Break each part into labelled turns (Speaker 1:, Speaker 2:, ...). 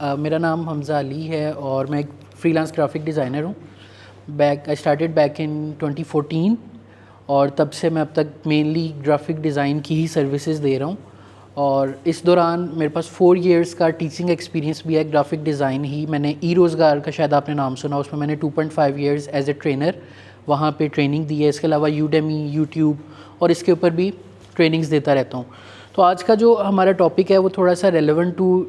Speaker 1: मेरा नाम हमज़ा अली है और मैं एक फ्रीलांस ग्राफिक डिज़ाइनर हूँ। आई स्टार्टेड बैक इन 2014 और तब से मैं अब तक मेनली ग्राफिक डिज़ाइन की ही सर्विसेज दे रहा हूँ। और इस दौरान मेरे पास 4 इयर्स का टीचिंग एक्सपीरियंस भी है ग्राफिक डिज़ाइन ही। मैंने ई-रोज़गार का शायद आपने नाम सुना, उसमें मैंने 2.5 इयर्स एज ए ट्रेनर वहाँ पे ट्रेनिंग दी है। इसके अलावा यूडेमी, यूट्यूब और इसके ऊपर भी ट्रेनिंग्स देता रहता हूँ। तो आज का जो हमारा टॉपिक है वो थोड़ा सा relevant to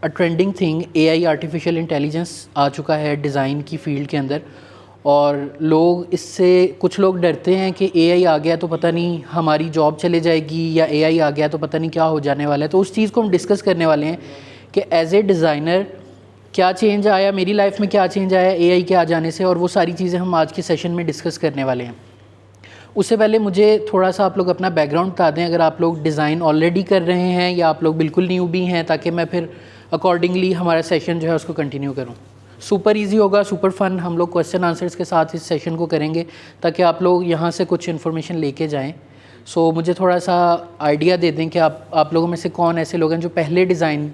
Speaker 1: a trending thing AI, artificial intelligence आ चुका है डिज़ाइन की फ़ील्ड के अंदर। और लोग इससे, कुछ लोग डरते हैं कि एआई आ गया तो पता नहीं हमारी जॉब चले जाएगी, या एआई आ गया तो पता नहीं क्या हो जाने वाला है। तो उस चीज़ को हम डिस्कस करने वाले हैं कि एज ए डिज़ाइनर क्या चेंज आया, मेरी लाइफ में क्या चेंज आया एआई के आ जाने से, और वो सारी चीज़ें हम आज के सेशन में डिस्कस करने वाले हैं। उससे पहले मुझे थोड़ा सा आप लोग अपना बैकग्राउंड बता दें, अगर आप लोग डिज़ाइन ऑलरेडी कर रहे हैं या आप लोग बिल्कुल न्यूबी हैं, ताकि मैं फिर अकॉर्डिंगली हमारा सेशन जो है उसको कंटिन्यू करूं। सुपर इजी होगा, सुपर फन। हम लोग क्वेश्चन आंसर्स के साथ इस सेशन को करेंगे ताकि आप लोग यहाँ से कुछ इन्फॉर्मेशन लेके जाएं। सो मुझे थोड़ा सा आइडिया दे दें कि आप लोगों में से कौन ऐसे लोग हैं जो पहले डिज़ाइन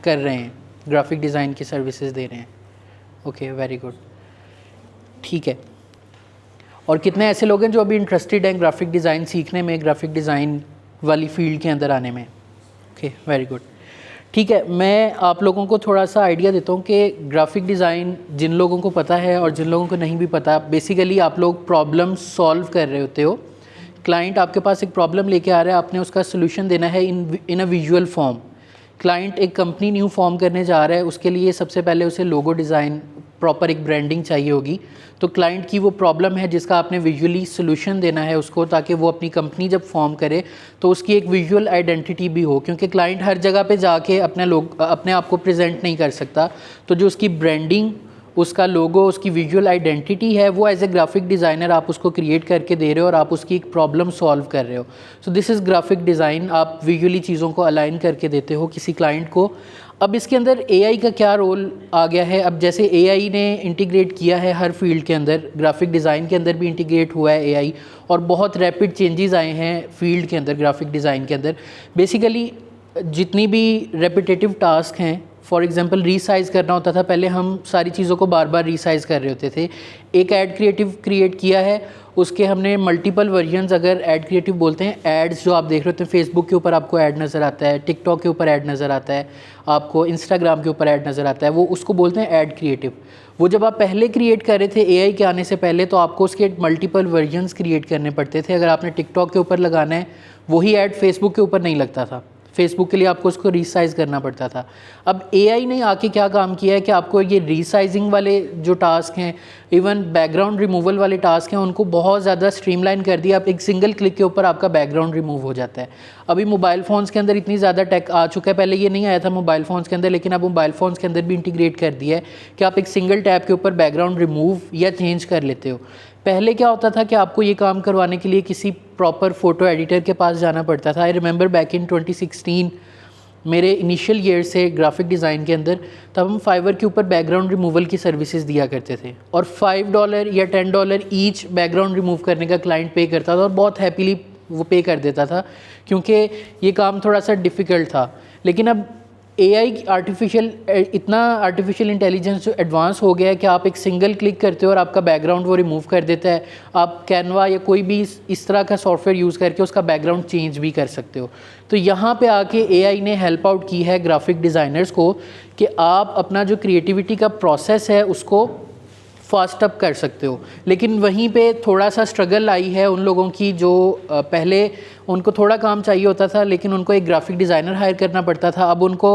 Speaker 1: कर रहे हैं, ग्राफिक डिज़ाइन की सर्विसेज दे रहे हैं। ओके, वेरी गुड, ठीक है। और कितने ऐसे लोग हैं जो अभी इंटरेस्टेड हैं ग्राफिक डिज़ाइन सीखने में, ग्राफिक डिज़ाइन वाली फील्ड के अंदर आने में। ओके, वेरी गुड, ठीक है। मैं आप लोगों को थोड़ा सा आइडिया देता हूँ कि ग्राफिक डिज़ाइन जिन लोगों को पता है और जिन लोगों को नहीं भी पता, बेसिकली आप लोग प्रॉब्लम सॉल्व कर रहे होते हो। क्लाइंट आपके पास एक प्रॉब्लम लेके आ रहा है, आपने उसका सोल्यूशन देना है इन अ विजुअल फॉर्म। क्लाइंट एक कंपनी न्यू फॉर्म करने जा रहा है, उसके लिए सबसे पहले उसे लोगो डिज़ाइन, प्रॉपर एक ब्रांडिंग चाहिए होगी। तो क्लाइंट की वो प्रॉब्लम है जिसका आपने विजुअली सोल्यूशन देना है उसको, ताकि वो अपनी कंपनी जब फॉर्म करे तो उसकी एक विजुअल आइडेंटिटी भी हो, क्योंकि क्लाइंट हर जगह पे जाके अपने आप को प्रेजेंट नहीं कर सकता। तो जो उसकी ब्रांडिंग, उसका लोगो, उसकी विजुअल आइडेंटिटी है, वो एज ए ग्राफिक डिज़ाइनर आप उसको क्रिएट करके दे रहे हो और आप उसकी एक प्रॉब्लम सॉल्व कर रहे हो। So this is graphic design. आप विजुअली चीज़ों को अलाइन करके देते हो किसी क्लाइंट को। अब इसके अंदर एआई का क्या रोल आ गया है? अब जैसे एआई ने इंटीग्रेट किया है हर फील्ड के अंदर, ग्राफिक डिज़ाइन के अंदर भी इंटीग्रेट हुआ है एआई, और बहुत रैपिड चेंजेस आए हैं फील्ड के अंदर, ग्राफिक डिज़ाइन के अंदर। बेसिकली जितनी भी रेपिटेटिव टास्क हैं, फॉर एग्जांपल रीसाइज़ करना होता था, पहले हम सारी चीज़ों को बार बार रीसाइज़ कर रहे होते थे। एक ऐड क्रिएटिव क्रिएट किया है, उसके हमने मल्टीपल वर्जन्स, अगर ऐड क्रिएटिव बोलते हैं, एड्स जो आप देख रहे होते हैं फेसबुक के ऊपर आपको ऐड नज़र आता है, टिकटॉक के ऊपर ऐड नज़र आता है, आपको इंस्टाग्राम के ऊपर ऐड नज़र आता है, वो उसको बोलते हैं ऐड क्रिएटिव। वो जब आप पहले क्रिएट कर रहे थे एआई के आने से पहले, तो आपको उसके मल्टीपल वर्जन्स क्रिएट करने पड़ते थे। अगर आपने टिकटॉक के ऊपर लगाना है, वही ऐड फेसबुक के ऊपर नहीं लगता था, फेसबुक के लिए आपको उसको रीसाइज़ करना पड़ता था। अब एआई ने आके क्या काम किया है कि आपको ये रीसाइजिंग वाले जो टास्क हैं, इवन बैकग्राउंड रिमूवल वाले टास्क हैं, उनको बहुत ज़्यादा स्ट्रीमलाइन कर दिया। आप एक सिंगल क्लिक के ऊपर आपका बैकग्राउंड रिमूव हो जाता है। अभी मोबाइल फ़ोन्स के अंदर इतनी ज़्यादा टेक आ चुका है, पहले ये नहीं आया था मोबाइल फ़ोन्स के अंदर, लेकिन अब मोबाइल फ़ोन्स के अंदर भी इंटीग्रेट कर दिया है कि आप एक सिंगल टैप के ऊपर बैकग्राउंड रिमूव या चेंज कर लेते हो। पहले क्या होता था कि आपको ये काम करवाने के लिए किसी प्रॉपर फ़ोटो एडिटर के पास जाना पड़ता था। आई रिमेंबर बैक इन 2016 मेरे इनिशियल ईयर से ग्राफिक डिज़ाइन के अंदर, तब हम फाइवर के ऊपर बैकग्राउंड रिमूवल की सर्विसेज दिया करते थे, और $5 या $10 ईच बैकग्राउंड रिमूव करने का क्लाइंट पे करता था, और बहुत हैप्पीली वो पे कर देता था, क्योंकि ये काम थोड़ा सा डिफ़िकल्ट था। लेकिन अब एआई इतना आर्टिफिशियल इंटेलिजेंस जो एडवांस हो गया है कि आप एक सिंगल क्लिक करते हो और आपका बैकग्राउंड वो रिमूव कर देता है। आप कैनवा या कोई भी इस तरह का सॉफ्टवेयर यूज़ करके उसका बैकग्राउंड चेंज भी कर सकते हो। तो यहाँ पे आके एआई ने हेल्प आउट की है ग्राफिक डिज़ाइनर्स को कि आप अपना जो क्रिएटिविटी का प्रोसेस है उसको फास्ट अप कर सकते हो। लेकिन वहीं पे थोड़ा सा स्ट्रगल आई है उन लोगों की जो पहले उनको थोड़ा काम चाहिए होता था, लेकिन उनको एक ग्राफिक डिज़ाइनर हायर करना पड़ता था। अब उनको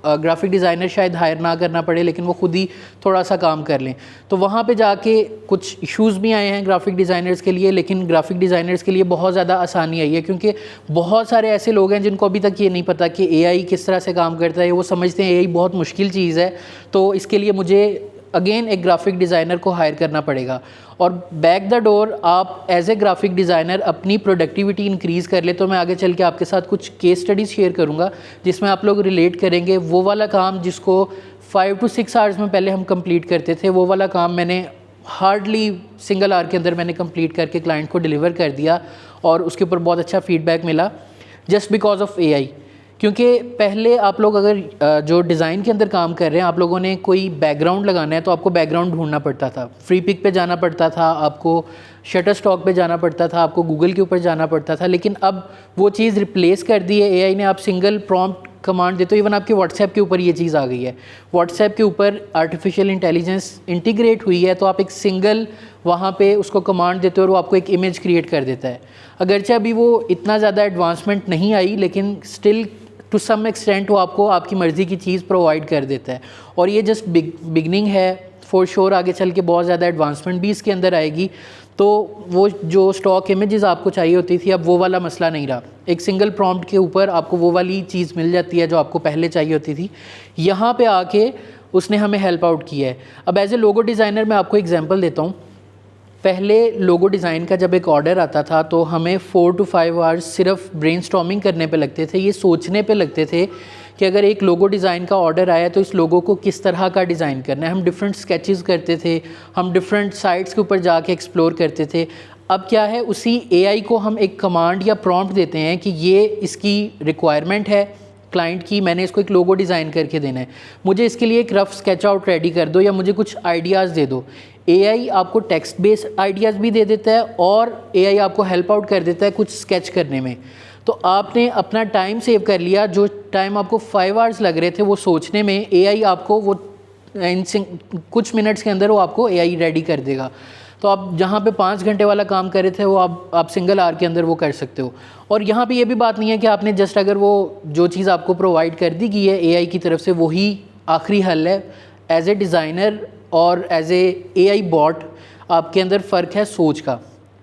Speaker 1: ग्राफिक डिज़ाइनर शायद हायर ना करना पड़े, लेकिन वो खुद ही थोड़ा सा काम कर लें। तो वहाँ पे जाके कुछ इश्यूज़ भी आए हैं ग्राफिक डिज़ाइनर्स के लिए, लेकिन ग्राफिक डिज़ाइनर्स के लिए बहुत ज़्यादा आसानी आई है, क्योंकि बहुत सारे ऐसे लोग हैं जिनको अभी तक ये नहीं पता कि एआई किस तरह से काम करता है। वो समझते हैं एआई बहुत मुश्किल चीज़ है, तो इसके लिए मुझे अगेन एक ग्राफिक डिज़ाइनर को हायर करना पड़ेगा। और बैक द डोर आप एज ए ग्राफिक डिज़ाइनर अपनी प्रोडक्टिविटी इंक्रीज़ कर ले। तो मैं आगे चल के आपके साथ कुछ केस स्टडीज़ शेयर करूँगा जिसमें आप लोग रिलेट करेंगे। वो वाला काम जिसको 5 to 6 आवर्स में पहले हम कंप्लीट करते थे, वो वाला काम मैंने हार्डली सिंगल आवर के अंदर मैंने कंप्लीट करके क्लाइंट को डिलीवर कर दिया, और उसके ऊपर बहुत अच्छा फीडबैक मिला जस्ट बिकॉज ऑफ एआई। क्योंकि पहले आप लोग अगर जो डिज़ाइन के अंदर काम कर रहे हैं, आप लोगों ने कोई बैकग्राउंड लगाना है तो आपको बैकग्राउंड ढूंढना पड़ता था, फ्री पिक पे जाना पड़ता था, आपको शटर स्टॉक पे जाना पड़ता था, आपको गूगल के ऊपर जाना पड़ता था। लेकिन अब वो चीज़ रिप्लेस कर दी है एआई ने। आप सिंगल प्रॉम्प्ट कमांड देते हो, इवन आपके व्हाट्सएप के ऊपर ये चीज़ आ गई है। व्हाट्सएप के ऊपर आर्टिफिशियल इंटेलिजेंस इंटीग्रेट हुई है, तो आप एक सिंगल वहाँ पे उसको कमांड देते हो और वो आपको एक इमेज क्रिएट कर देता है। अगरचे अभी वो इतना ज़्यादा एडवांसमेंट नहीं आई, लेकिन स्टिल टू सम एक्सटेंट वो आपको आपकी मर्ज़ी की चीज़ प्रोवाइड कर देता है। और ये जस्ट बिगनिंग है, फॉर श्योर आगे चल के बहुत ज़्यादा एडवांसमेंट भी इसके अंदर आएगी। तो वो जो स्टॉक इमेजेस आपको चाहिए होती थी, अब वो वाला मसला नहीं रहा। एक सिंगल प्रॉम्प्ट के ऊपर आपको वो वाली चीज़ मिल जाती है जो आपको पहले चाहिए होती थी। यहाँ पे आके उसने हमें हेल्प आउट किया है। अब एज ए लोगो डिज़ाइनर मैं आपको एग्जांपल देता हूँ। पहले लोगो डिज़ाइन का जब एक ऑर्डर आता था तो हमें 4 to 5 आवर्स सिर्फ ब्रेनस्टॉर्मिंग करने पे लगते थे, ये सोचने पे लगते थे कि अगर एक लोगो डिज़ाइन का ऑर्डर आया तो इस लोगो को किस तरह का डिज़ाइन करना है। हम डिफरेंट स्केचेस करते थे, हम डिफरेंट साइट्स के ऊपर जाके एक्सप्लोर करते थे। अब क्या है, उसी एआई को हम एक कमांड या प्रॉम्प्ट देते हैं कि ये इसकी रिक्वायरमेंट है क्लाइंट की, मैंने इसको एक लोगो डिज़ाइन करके देना है, मुझे इसके लिए एक रफ स्केच आउट रेडी कर दो या मुझे कुछ आइडियाज़ दे दो। एआई आपको टेक्स्ट बेस्ड आइडियाज़ भी दे देता है और एआई आपको हेल्प आउट कर देता है कुछ स्केच करने में। तो आपने अपना टाइम सेव कर लिया। जो टाइम आपको 5 आवर्स लग रहे थे वो सोचने में, एआई आपको वो कुछ मिनट्स के अंदर वो आपको एआई रेडी कर देगा। तो आप जहाँ पे 5 घंटे वाला काम कर रहे थे वो आप सिंगल आवर के अंदर वो कर सकते हो। और यहाँ पे ये भी बात नहीं है कि आपने जस्ट अगर वो जो चीज़ आपको प्रोवाइड कर दी गई है एआई की तरफ से वही आखिरी हल है। एज ए डिज़ाइनर और एज ए एआई बॉट आपके अंदर फ़र्क है सोच का।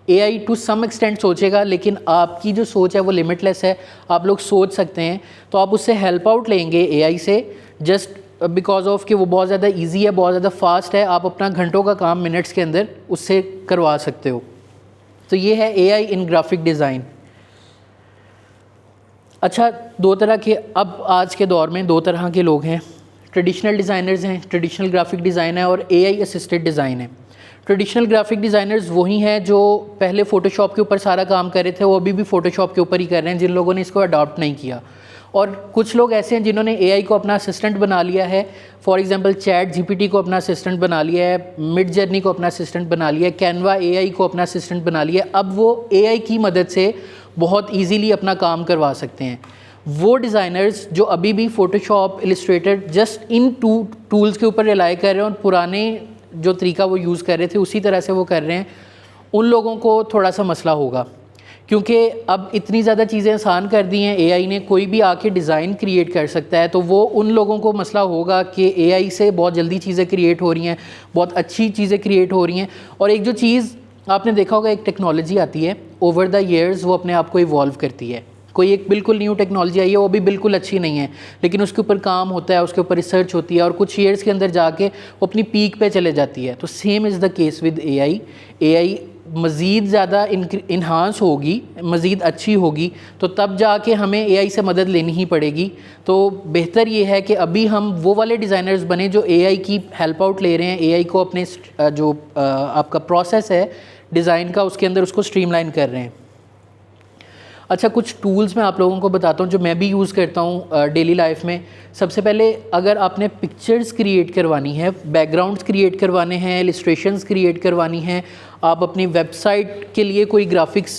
Speaker 1: एआई टू सम एक्सटेंट सोचेगा, लेकिन आपकी जो सोच है वो लिमिटलेस है, आप लोग सोच सकते हैं। तो आप उससे हेल्प आउट लेंगे एआई से, जस्ट बिकॉज ऑफ कि वो बहुत ज़्यादा इजी है, बहुत ज़्यादा फास्ट है। आप अपना घंटों का काम मिनट्स के अंदर उससे करवा सकते हो। तो ये है एआई इन ग्राफिक डिज़ाइन। अच्छा, दो तरह के, अब आज के दौर में दो तरह के लोग हैं। ट्रेडिशनल डिज़ाइनर्स हैं, ट्रेडिशनल ग्राफिक डिज़ाइन है, और एआई असिस्टेड डिज़ाइन है। ट्रेडिशनल ग्राफिक डिज़ाइनर्स वही हैं जो पहले फ़ोटोशॉप के ऊपर सारा काम कर रहे थे, वो अभी भी फ़ोटोशॉप के ऊपर ही कर रहे हैं, जिन लोगों ने इसको अडॉप्ट नहीं किया। और कुछ लोग ऐसे हैं जिन्होंने एआई को अपना असिस्टेंट बना लिया है। फॉर एग्जांपल चैट जीपीटी को अपना असिस्टेंट बना लिया है, मिड जर्नी को अपना असिस्टेंट बना लिया है, कैनवा एआई को अपना असिस्टेंट बना लिया है। अब वो एआई की मदद से बहुत ईजीली अपना काम करवा सकते हैं। वो डिज़ाइनर्स जो अभी भी Photoshop, Illustrator, just in tools के ऊपर रिलाई कर रहे हैं और पुराने जो तरीका वो यूज़ कर रहे थे उसी तरह से वो कर रहे हैं, उन लोगों को थोड़ा सा मसला होगा। क्योंकि अब इतनी ज़्यादा चीज़ें आसान कर दी हैं एआई ने, कोई भी आके डिज़ाइन क्रिएट कर सकता है। तो वो उन लोगों को मसला होगा कि एआई से बहुत जल्दी चीज़ें क्रिएट हो रही हैं, बहुत अच्छी चीज़ें क्रिएट हो रही हैं। और एक जो चीज़ आपने देखा होगा, एक टेक्नोलॉजी आती है ओवर द ईयर्स, वो अपने आप को इवॉल्व करती है। कोई एक बिल्कुल न्यू टेक्नोलॉजी आई है, वो भी बिल्कुल अच्छी नहीं है, लेकिन उसके ऊपर काम होता है, उसके ऊपर रिसर्च होती है, और कुछ ईयर्स के अंदर जाके वो अपनी पीक पे चले जाती है। तो same is the case with AI. AI मज़ीद ज़्यादा इन्हांस होगी, मज़ीद अच्छी होगी, तो तब जाके हमें एआई से मदद लेनी ही पड़ेगी। तो बेहतर ये है कि अभी हम वो वाले डिज़ाइनर्स बने जो एआई की हेल्प आउट ले रहे हैं, एआई को अपने जो आपका प्रोसेस है डिज़ाइन का, उसके अंदर उसको स्ट्रीमलाइन कर रहे हैं। अच्छा, कुछ टूल्स मैं आप लोगों को बताता हूँ जो मैं भी यूज़ करता हूँ डेली लाइफ में। सबसे पहले, अगर आपने पिक्चर्स क्रिएट करवानी है, बैकग्राउंड्स क्रिएट करवाने हैं, इलस्ट्रेशंस क्रिएट करवानी हैं, आप अपनी वेबसाइट के लिए कोई ग्राफिक्स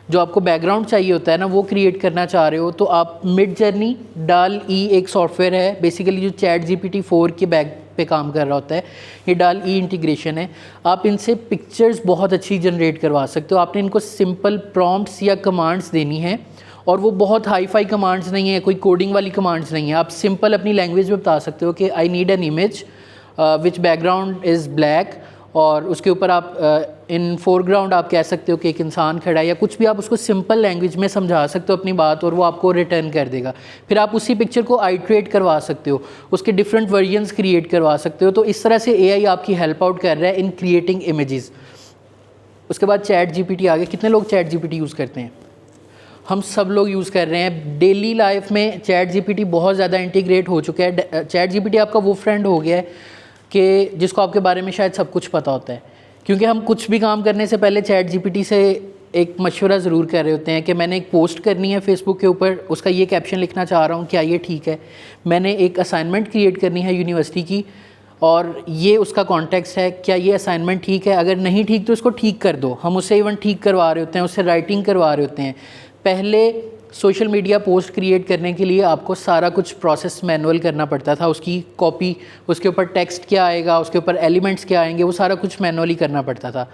Speaker 1: जो आपको बैकग्राउंड चाहिए होता है ना, वो क्रिएट करना चाह रहे हो, तो आप मिड जर्नी डाल ई एक सॉफ्टवेयर है, बेसिकली जो चैट जीपीटी 4 के बैक पे काम कर रहा होता है, ये डाल ई इंटीग्रेशन है। आप इनसे पिक्चर्स बहुत अच्छी जनरेट करवा सकते हो। आपने इनको सिंपल प्रॉम्प्ट्स या कमांड्स देनी है, और वो बहुत हाई फाई कमांड्स नहीं है, कोई कोडिंग वाली कमांड्स नहीं है। आप सिंपल अपनी लैंग्वेज में बता सकते हो कि I need an image which background is black, और उसके ऊपर आप इन फोरग्राउंड आप कह सकते हो कि एक इंसान खड़ा है, या कुछ भी आप उसको सिंपल लैंग्वेज में समझा सकते हो अपनी बात, और वो आपको रिटर्न कर देगा। फिर आप उसी पिक्चर को आइट्रेट करवा सकते हो, उसके डिफरेंट वर्जन्स क्रिएट करवा सकते हो। तो इस तरह से एआई आपकी हेल्प आउट कर रहा है इन क्रिएटिंग इमेजेस। उसके बाद चैट जीपीटी आ गया। कितने लोग चैट जीपीटी यूज़ करते हैं? हम सब लोग यूज़ कर रहे हैं डेली लाइफ में। चैट जीपीटी बहुत ज़्यादा इंटीग्रेट हो चुका है। चैट जीपीटी आपका वो फ्रेंड हो गया है कि जिसको आपके बारे में शायद सब कुछ पता होता है, क्योंकि हम कुछ भी काम करने से पहले चैट जीपीटी से एक मशवरा ज़रूर कर रहे होते हैं कि मैंने एक पोस्ट करनी है फेसबुक के ऊपर, उसका ये कैप्शन लिखना चाह रहा हूँ, क्या ये ठीक है? मैंने एक असाइनमेंट क्रिएट करनी है यूनिवर्सिटी की और ये उसका कॉन्टेक्स्ट है, क्या ये असाइनमेंट ठीक है? अगर नहीं ठीक तो इसको ठीक कर दो। हम उससे इवन ठीक करवा रहे होते हैं, उससे राइटिंग करवा रहे होते हैं। पहले सोशल मीडिया पोस्ट क्रिएट करने के लिए आपको सारा कुछ प्रोसेस मैनुअल करना पड़ता था, उसकी कॉपी, उसके ऊपर टेक्स्ट क्या आएगा, उसके ऊपर एलिमेंट्स क्या आएंगे, वो सारा कुछ मैनुअली करना पड़ता था।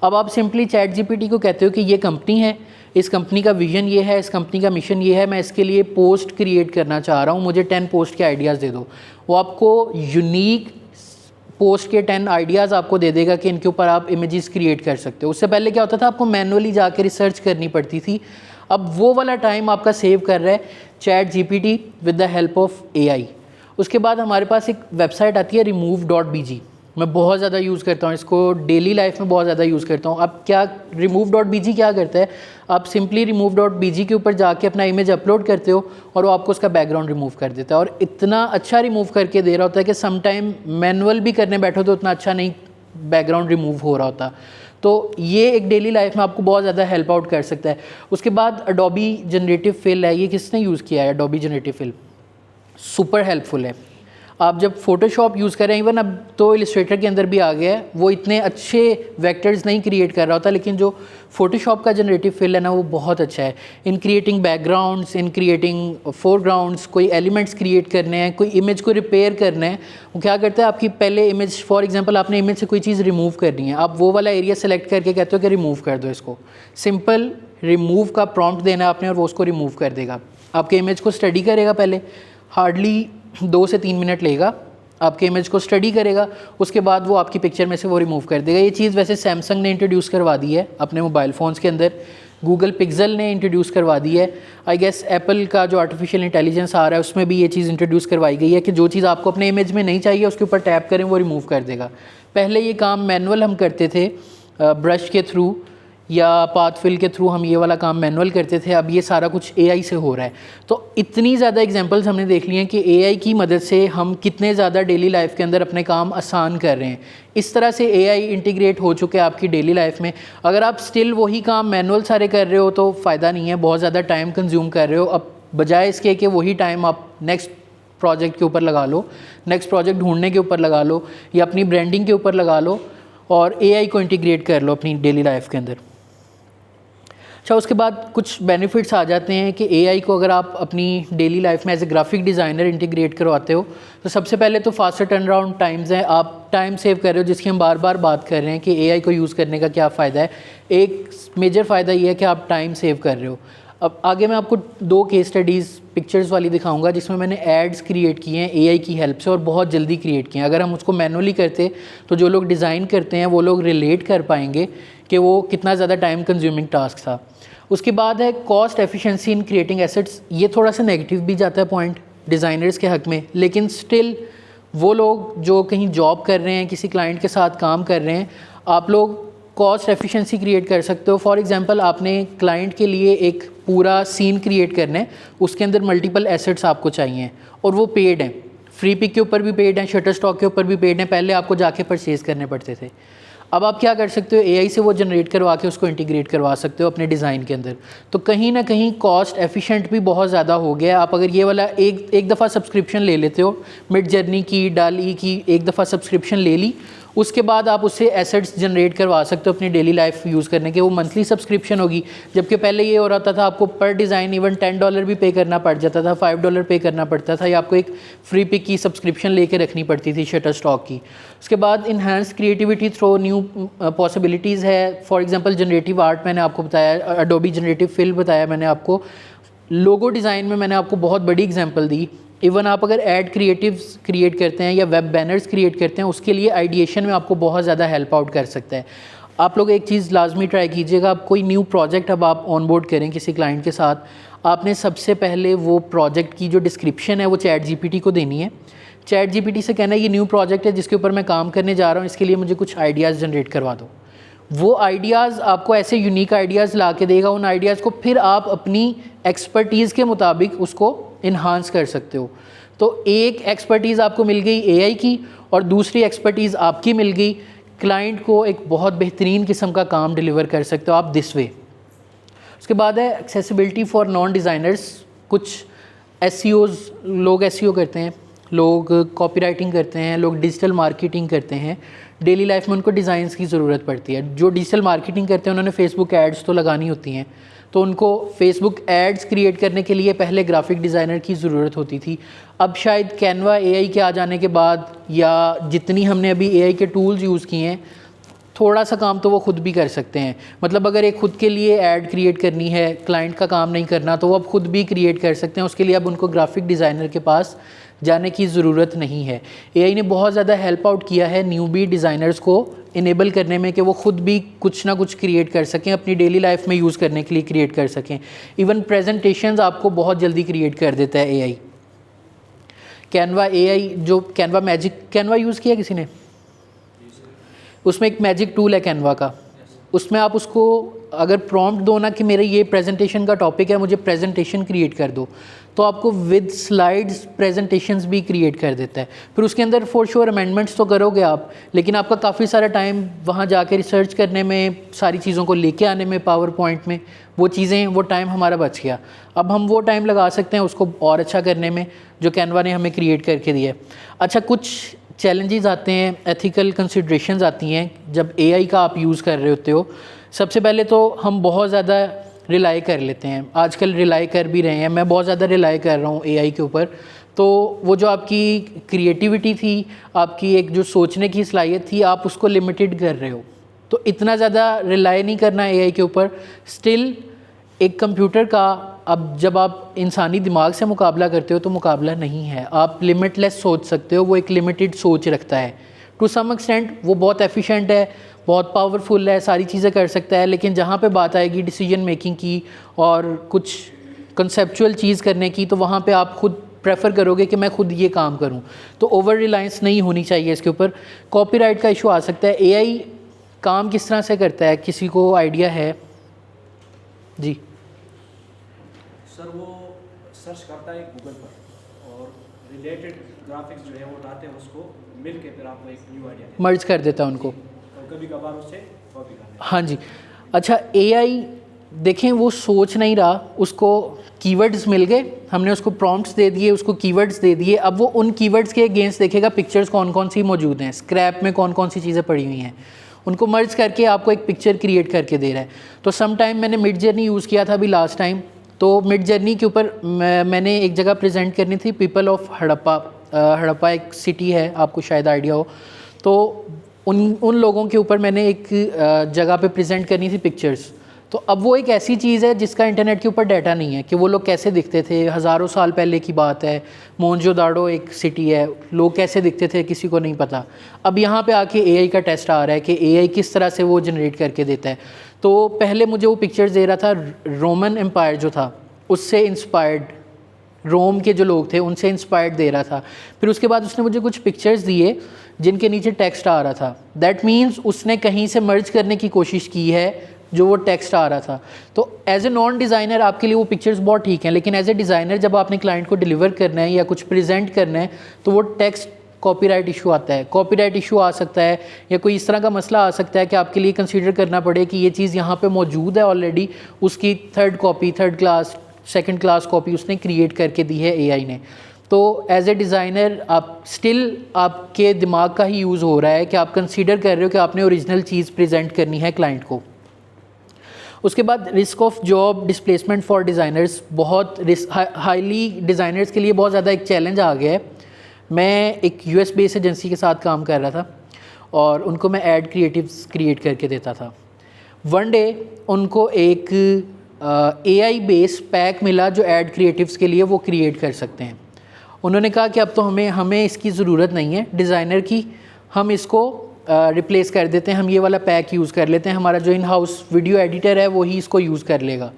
Speaker 1: अब आप सिंपली चैट जीपीटी को कहते हो कि ये कंपनी है, इस कंपनी का विजन ये है, इस कंपनी का मिशन ये है, मैं इसके लिए पोस्ट क्रिएट करना चाह रहा हूँ, मुझे 10 पोस्ट के आइडियाज़ दे दो। वो आपको यूनिक पोस्ट के 10 आइडियाज़ आपको दे देगा कि इनके ऊपर आप इमेजेस क्रिएट कर सकते हो। उससे पहले क्या होता था, आपको मैनुअली जाके रिसर्च करनी पड़ती थी। अब वो वाला टाइम आपका सेव कर रहा है chat GPT with the help of AI. उसके बाद हमारे पास एक वेबसाइट आती है remove.bg, मैं बहुत ज़्यादा यूज़ करता हूँ इसको, डेली लाइफ में बहुत ज़्यादा यूज़ करता हूँ। अब क्या remove.bg क्या करता है, आप सिंपली remove.bg के ऊपर जाके अपना इमेज अपलोड करते हो और वो आपको उसका बैकग्राउंड रिमूव कर देता है, और इतना अच्छा रिमूव करके दे रहा होता है कि सम टाइम मैनुअल भी करने बैठो तो उतना अच्छा नहीं बैकग्राउंड रिमूव हो रहा होता। तो ये एक डेली लाइफ में आपको बहुत ज़्यादा हेल्प आउट कर सकता है। उसके बाद अडोबी जनरेटिव फिल है, ये किसने यूज़ किया है? Adobe generative fill super helpful है। आप जब फोटोशॉप यूज़ कर रहे हैं, इवन अब तो इलस्ट्रेटर के अंदर भी आ गया है, वो इतने अच्छे वेक्टर्स नहीं क्रिएट कर रहा होता, लेकिन जो फोटोशॉप का जनरेटिव फिल है ना, वो बहुत अच्छा है in creating backgrounds, in creating foregrounds. कोई एलिमेंट्स क्रिएट करने हैं, कोई इमेज को रिपेयर करना है, वो क्या करता है, आपकी पहले इमेज, फॉर एग्जांपल आपने इमेज से कोई चीज़ रिमूव करनी है, आप वो वाला एरिया सेलेक्ट करके कहते हो कि रिमूव कर दो इसको। सिंपल रिमूव का प्रॉम्प्ट देना है आपने और वो उसको रिमूव कर देगा। आपके इमेज को स्टडी करेगा, पहले हार्डली 2 से 3 मिनट लेगा, आपके इमेज को स्टडी करेगा, उसके बाद वो आपकी पिक्चर में से वो रिमूव कर देगा। ये चीज़ वैसे सैमसंग ने इंट्रोड्यूस करवा दी है अपने मोबाइल फ़ोन्स के अंदर, गूगल पिक्सल ने इंट्रोड्यूस करवा दी है, आई गेस एप्पल का जो आर्टिफिशियल इंटेलिजेंस आ रहा है उसमें भी ये चीज़ इंट्रोड्यूस करवाई गई है कि जो चीज़ आपको अपने इमेज में नहीं चाहिए उसके ऊपर टैप करें, वो रिमूव कर देगा। पहले ये काम मैनुअल हम करते थे, ब्रश के थ्रू या पाथ फिल के थ्रू हम ये वाला काम मैनुअल करते थे, अब ये सारा कुछ एआई से हो रहा है। तो इतनी ज़्यादा एग्जांपल्स हमने देख लिए हैं कि एआई की मदद से हम कितने ज़्यादा डेली लाइफ के अंदर अपने काम आसान कर रहे हैं। इस तरह से एआई इंटीग्रेट हो चुके हैं आपकी डेली लाइफ में। अगर आप स्टिल वही काम मैनुअल सारे कर रहे हो तो फ़ायदा नहीं है, बहुत ज़्यादा टाइम कंज्यूम कर रहे हो। अब बजाय इसके कि वही टाइम आप नेक्स्ट प्रोजेक्ट के ऊपर लगा लो, नेक्स्ट प्रोजेक्ट ढूंढने के ऊपर लगा लो, या अपनी ब्रांडिंग के ऊपर लगा लो और एआई को इंटीग्रेट कर लो अपनी डेली लाइफ के अंदर। अच्छा, उसके बाद कुछ बेनिफिट्स आ जाते हैं कि एआई को अगर आप अपनी डेली लाइफ में as a graphic designer integrate करवाते हो तो सबसे पहले तो फास्टर टर्न अराउंड टाइम्स हैं, आप टाइम सेव कर रहे हो, जिसकी हम बार बार बात कर रहे हैं कि एआई को यूज़ करने का क्या फ़ायदा है। एक मेजर फ़ायदा ये है कि आप टाइम सेव कर रहे हो। अब आगे मैं आपको 2 केस स्टडीज़ पिक्चर्स वाली दिखाऊंगा जिसमें मैंने एड्स क्रिएट किए हैं एआई की हेल्प से और बहुत जल्दी क्रिएट किए हैं। अगर हम उसको मैनुअली करते तो जो लोग डिज़ाइन करते हैं वो लोग रिलेट कर पाएंगे कि वो कितना ज़्यादा टाइम कंज्यूमिंग टास्क था। उसके बाद है cost efficiency in creating assets. ये थोड़ा सा नेगेटिव भी जाता है पॉइंट डिज़ाइनर्स के हक़ में, लेकिन स्टिल वो लोग जो कहीं जॉब कर रहे हैं, किसी क्लाइंट के साथ काम कर रहे हैं, आप लोग कॉस्ट एफिशिएंसी क्रिएट कर सकते हो। फॉर एग्जांपल आपने क्लाइंट के लिए एक पूरा सीन क्रिएट करना है, उसके अंदर मल्टीपल एसेट्स आपको चाहिए और वो पेड हैं, फ्री पिक के ऊपर भी पेड हैं, शटर स्टॉक के ऊपर भी पेड हैं, पहले आपको जाके परचेज़ करने पड़ते थे। अब आप क्या कर सकते हो, एआई से वो जनरेट करवा के उसको इंटीग्रेट करवा सकते हो अपने डिज़ाइन के अंदर। तो कहीं ना कहीं कॉस्ट एफिशिएंट भी बहुत ज़्यादा हो गया। आप अगर ये वाला एक दफ़ा सब्सक्रिप्शन ले लेते हो, मिड जर्नी की, डाल-ई की एक दफ़ा सब्सक्रिप्शन ले ली, उसके बाद आप उससे एसेट्स जनरेट करवा सकते हो अपनी डेली लाइफ यूज़ करने के। वो मंथली सब्सक्रिप्शन होगी, जबकि पहले ये हो रहा था आपको पर डिज़ाइन इवन $10 भी पे करना पड़ जाता था, $5 पे करना पड़ता था, या आपको एक फ्री पिक की सब्सक्रिप्शन लेके रखनी पड़ती थी शटर स्टॉक की। उसके बाद enhance creativity through new possibilities है। फॉर एग्जांपल जनरेटिव आर्ट मैंने आपको बताया, अडोबी जनरेटिव फिल बताया मैंने आपको, लोगो डिज़ाइन में मैंने आपको बहुत बड़ी एग्जांपल दी। इवन आप अगर एड क्रिएटिव्स क्रिएट करते हैं या वेब बैनर्स क्रिएट करते हैं, उसके लिए आइडिएशन में आपको बहुत ज़्यादा हेल्प आउट कर सकता है। आप लोग एक चीज़ लाजमी ट्राई कीजिएगा, आप कोई न्यू प्रोजेक्ट अब आप ऑनबोर्ड करें किसी क्लाइंट के साथ, आपने सबसे पहले वो प्रोजेक्ट की जो डिस्क्रिप्शन है वो चैट जीपीटी को देनी है। चैट जीपीटी से कहना है ये न्यू प्रोजेक्ट है जिसके ऊपर मैं काम करने जा रहा हूँ, इसके लिए मुझे कुछ आइडियाज़ जनरेट करवा दो। वो आइडियाज़ आपको ऐसे यूनिक आइडियाज़ ला के देगा, उन आइडियाज़ को फिर आप अपनी एक्सपर्टीज़ के मुताबिक उसको इन्हांस कर सकते हो। तो एक एक्सपर्टीज़ आपको मिल गई एआई की और दूसरी एक्सपर्टीज़ आपकी मिल गई, क्लाइंट को एक बहुत बेहतरीन किस्म का काम डिलीवर कर सकते हो आप दिस वे। उसके बाद है एक्सेसिबिलिटी फॉर नॉन डिज़ाइनर्स। कुछ एसईओज़, लोग एसईओ करते हैं, लोग कॉपीराइटिंग करते हैं, लोग डिजिटल मार्केटिंग करते हैं, डेली लाइफ में उनको डिज़ाइंस की ज़रूरत पड़ती है। जो डिजिटल मार्केटिंग करते हैं उन्होंने फेसबुक एड्स तो लगानी होती हैं, तो उनको फेसबुक एड्स क्रिएट करने के लिए पहले ग्राफिक डिज़ाइनर की ज़रूरत होती थी। अब शायद कैनवा एआई के आ जाने के बाद, या जितनी हमने अभी एआई के टूल्स यूज़ किए हैं, थोड़ा सा काम तो वो खुद भी कर सकते हैं। मतलब अगर एक खुद के लिए ऐड क्रिएट करनी है, क्लाइंट का काम नहीं करना, तो वो अब खुद भी क्रिएट कर सकते हैं। उसके लिए अब उनको ग्राफिक डिज़ाइनर के पास जाने की ज़रूरत नहीं है। एआई ने बहुत ज़्यादा हेल्प आउट किया है न्यूबी डिज़ाइनर्स को इनेबल करने में कि वो खुद भी कुछ ना कुछ क्रिएट कर सकें, अपनी डेली लाइफ में यूज़ करने के लिए क्रिएट कर सकें। इवन प्रेजेंटेशंस आपको बहुत जल्दी क्रिएट कर देता है एआई। कैनवा एआई, जो कैनवा मैजिक, कैनवा यूज़ किया किसी ने? उसमें एक मैजिक टूल है कैनवा का, उसमें आप उसको अगर प्रॉम्प्ट दो ना कि मेरे ये प्रेजेंटेशन का टॉपिक है, मुझे प्रेजेंटेशन क्रिएट कर दो, तो आपको विद स्लाइड्स प्रेजेंटेशंस भी क्रिएट कर देता है। फिर उसके अंदर फॉर श्योर अमेंडमेंट्स तो करोगे आप, लेकिन आपका काफ़ी सारा टाइम वहाँ जाके रिसर्च करने में, सारी चीज़ों को लेके आने में, पावर पॉइंट में वो चीज़ें, वो टाइम हमारा बच गया। अब हम वो टाइम लगा सकते हैं उसको और अच्छा करने में, जो कैनवा ने हमें क्रिएट करके दिया है। अच्छा, कुछ चैलेंजेस आते हैं, एथिकल कंसिड्रेशंस आती हैं जब एआई का आप यूज़ कर रहे होते हो। सबसे पहले तो हम बहुत ज़्यादा रिलाई कर लेते हैं, आजकल रिलाई कर भी रहे हैं, मैं बहुत ज़्यादा रिलाई कर रहा हूँ एआई के ऊपर। तो वो जो आपकी क्रिएटिविटी थी, आपकी एक जो सोचने की सलाहियत थी, आप उसको लिमिटेड कर रहे हो। तो इतना ज़्यादा रिलाई नहीं करना एआई के ऊपर। स्टिल एक कंप्यूटर का, अब जब आप इंसानी दिमाग से मुकाबला करते हो तो मुकाबला नहीं है, आप लिमिटलेस सोच सकते हो, वो एक लिमिटेड सोच रखता है। टू सम एक्सटेंट वो बहुत एफिशिएंट है, बहुत पावरफुल है, सारी चीज़ें कर सकता है, लेकिन जहाँ पे बात आएगी डिसीजन मेकिंग की और कुछ कंसेप्चुअल चीज़ करने की, तो वहाँ पे आप खुद प्रेफर करोगे कि मैं खुद ये काम करूँ। तो ओवर रिलायंस नहीं होनी चाहिए इसके ऊपर। कॉपीराइट का इशू आ सकता है। एआई काम किस तरह से करता है, किसी को आइडिया है? जी
Speaker 2: सर, वो सर्च करता है गूगल पर और रिलेटेड ग्राफिक्स जो है वो डालते हैं, उसको मिल के फिर आपको एक न्यू आइडिया
Speaker 1: मर्ज कर देता है उनको,
Speaker 2: और कभी कभार उससे कॉपी कर देता है।
Speaker 1: हाँ जी। अच्छा, एआई देखें वो सोच नहीं रहा, उसको कीवर्ड्स मिल गए, हमने उसको प्रॉम्प्ट्स दे दिए, उसको कीवर्ड्स दे दिए। अब वो उन कीवर्ड्स के अगेंस्ट देखेगा पिक्चर्स कौन कौन सी मौजूद हैं, स्क्रैप में कौन कौन सी चीज़ें पड़ी हुई हैं, उनको मर्ज करके आपको एक पिक्चर क्रिएट करके दे रहा है। तो सम टाइम मैंने मिड जर्नी यूज़ किया था अभी लास्ट टाइम, तो मिड जर्नी के ऊपर मैंने एक जगह प्रेजेंट करनी थी, पीपल ऑफ हड़प्पा। हड़प्पा एक सिटी है, आपको शायद आइडिया हो। तो उन लोगों के ऊपर मैंने एक जगह पे प्रेजेंट करनी थी पिक्चर्स। तो अब वो एक ऐसी चीज़ है जिसका इंटरनेट के ऊपर डाटा नहीं है कि वो लोग कैसे दिखते थे, हज़ारों साल पहले की बात है। मोहनजोदाड़ो एक सिटी है, लोग कैसे दिखते थे किसी को नहीं पता। अब यहाँ पे आके एआई का टेस्ट आ रहा है कि एआई किस तरह से वो जनरेट करके देता है। तो पहले मुझे वो पिक्चर्स दे रहा था, रोमन एम्पायर जो था उससे इंस्पायर्ड, रोम के जो लोग थे उनसे इंस्पायर्ड दे रहा था। फिर उसके बाद उसने मुझे कुछ पिक्चर्स दिए जिनके नीचे टेक्स्ट आ रहा था। दैट मीन्स उसने कहीं से मर्ज करने की कोशिश की है जो वो टेक्स्ट आ रहा था। तो एज ए नॉन डिज़ाइनर आपके लिए वो पिक्चर्स बहुत ठीक हैं, लेकिन एज ए डिज़ाइनर जब आपने क्लाइंट को डिलीवर करना है या कुछ प्रेजेंट करना है, तो वो टेक्स्ट कॉपीराइट इशू आता है। कॉपीराइट इशू आ सकता है, या कोई इस तरह का मसला आ सकता है कि आपके लिए कंसीडर करना पड़े कि ये चीज़ यहाँ पे मौजूद है ऑलरेडी, उसकी third copy, third class, second class copy उसने क्रिएट करके दी है एआई ने। तो एज ए डिज़ाइनर आप स्टिल, आपके दिमाग का ही यूज़ हो रहा है कि आप कंसीडर कर रहे हो कि आपने ओरिजिनल चीज़ प्रेजेंट करनी है क्लाइंट को। उसके बाद risk of job displacement for designers, बहुत हाईली डिज़ाइनर्स के लिए बहुत ज़्यादा एक चैलेंज आ गया है। मैं एक यूएस बेस्ड एजेंसी के साथ काम कर रहा था और उनको मैं ऐड क्रिएटिव्स क्रिएट करके देता था। वन डे उनको एक एआई बेस्ड पैक मिला जो ऐड क्रिएटिव्स के लिए वो क्रिएट कर सकते हैं। उन्होंने कहा कि अब तो हमें इसकी ज़रूरत नहीं है डिज़ाइनर की, हम इसको रिप्लेस कर देते हैं, हम ये वाला पैक यूज़ कर लेते हैं, हमारा जो इन हाउस वीडियो एडिटर है वही इसको यूज़ कर लेगा।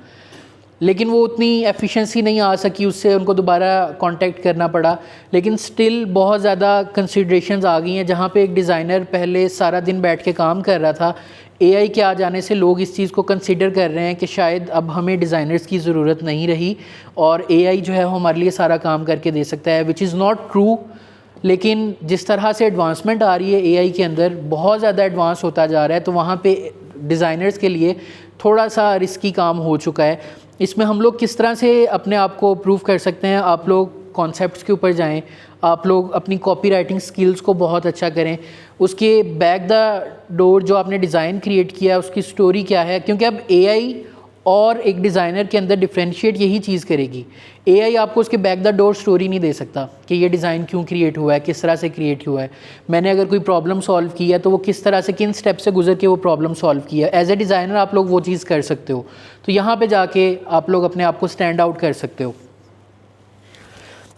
Speaker 1: लेकिन वो उतनी एफिशिएंसी नहीं आ सकी, उससे उनको दोबारा कांटेक्ट करना पड़ा। लेकिन स्टिल बहुत ज़्यादा कंसिडरेशंस आ गई हैं जहाँ पे एक डिज़ाइनर पहले सारा दिन बैठ के काम कर रहा था, एआई के आ जाने से लोग इस चीज़ को कंसिडर कर रहे हैं कि शायद अब हमें डिज़ाइनर्स की ज़रूरत नहीं रही और एआई जो है वो हमारे लिए सारा काम करके दे सकता है, विच इज़ नॉट ट्रू। लेकिन जिस तरह से एडवांसमेंट आ रही है एआई के अंदर, बहुत ज़्यादा एडवांस होता जा रहा है, तो वहाँ पे डिज़ाइनर्स के लिए थोड़ा सा रिस्की काम हो चुका है। इसमें हम लोग किस तरह से अपने आप को प्रूव कर सकते हैं, आप लोग कॉन्सेप्ट्स के ऊपर जाएं, आप लोग अपनी कॉपी राइटिंग स्किल्स को बहुत अच्छा करें, उसके बैक द डोर जो आपने डिज़ाइन क्रिएट किया है उसकी स्टोरी क्या है, क्योंकि अब एआई और एक डिज़ाइनर के अंदर डिफ्रेंशिएट यही चीज़ करेगी। एआई आपको उसके बैक द डोर स्टोरी नहीं दे सकता कि ये डिज़ाइन क्यों क्रिएट हुआ है, किस तरह से क्रिएट हुआ है, मैंने अगर कोई प्रॉब्लम सॉल्व की है तो वो किस तरह से, किन स्टेप से गुजर के वो प्रॉब्लम सॉल्व किया। एज ए डिज़ाइनर आप लोग वो चीज़ कर सकते हो, तो यहाँ पे जाके आप लोग अपने आप को स्टैंड आउट कर सकते हो।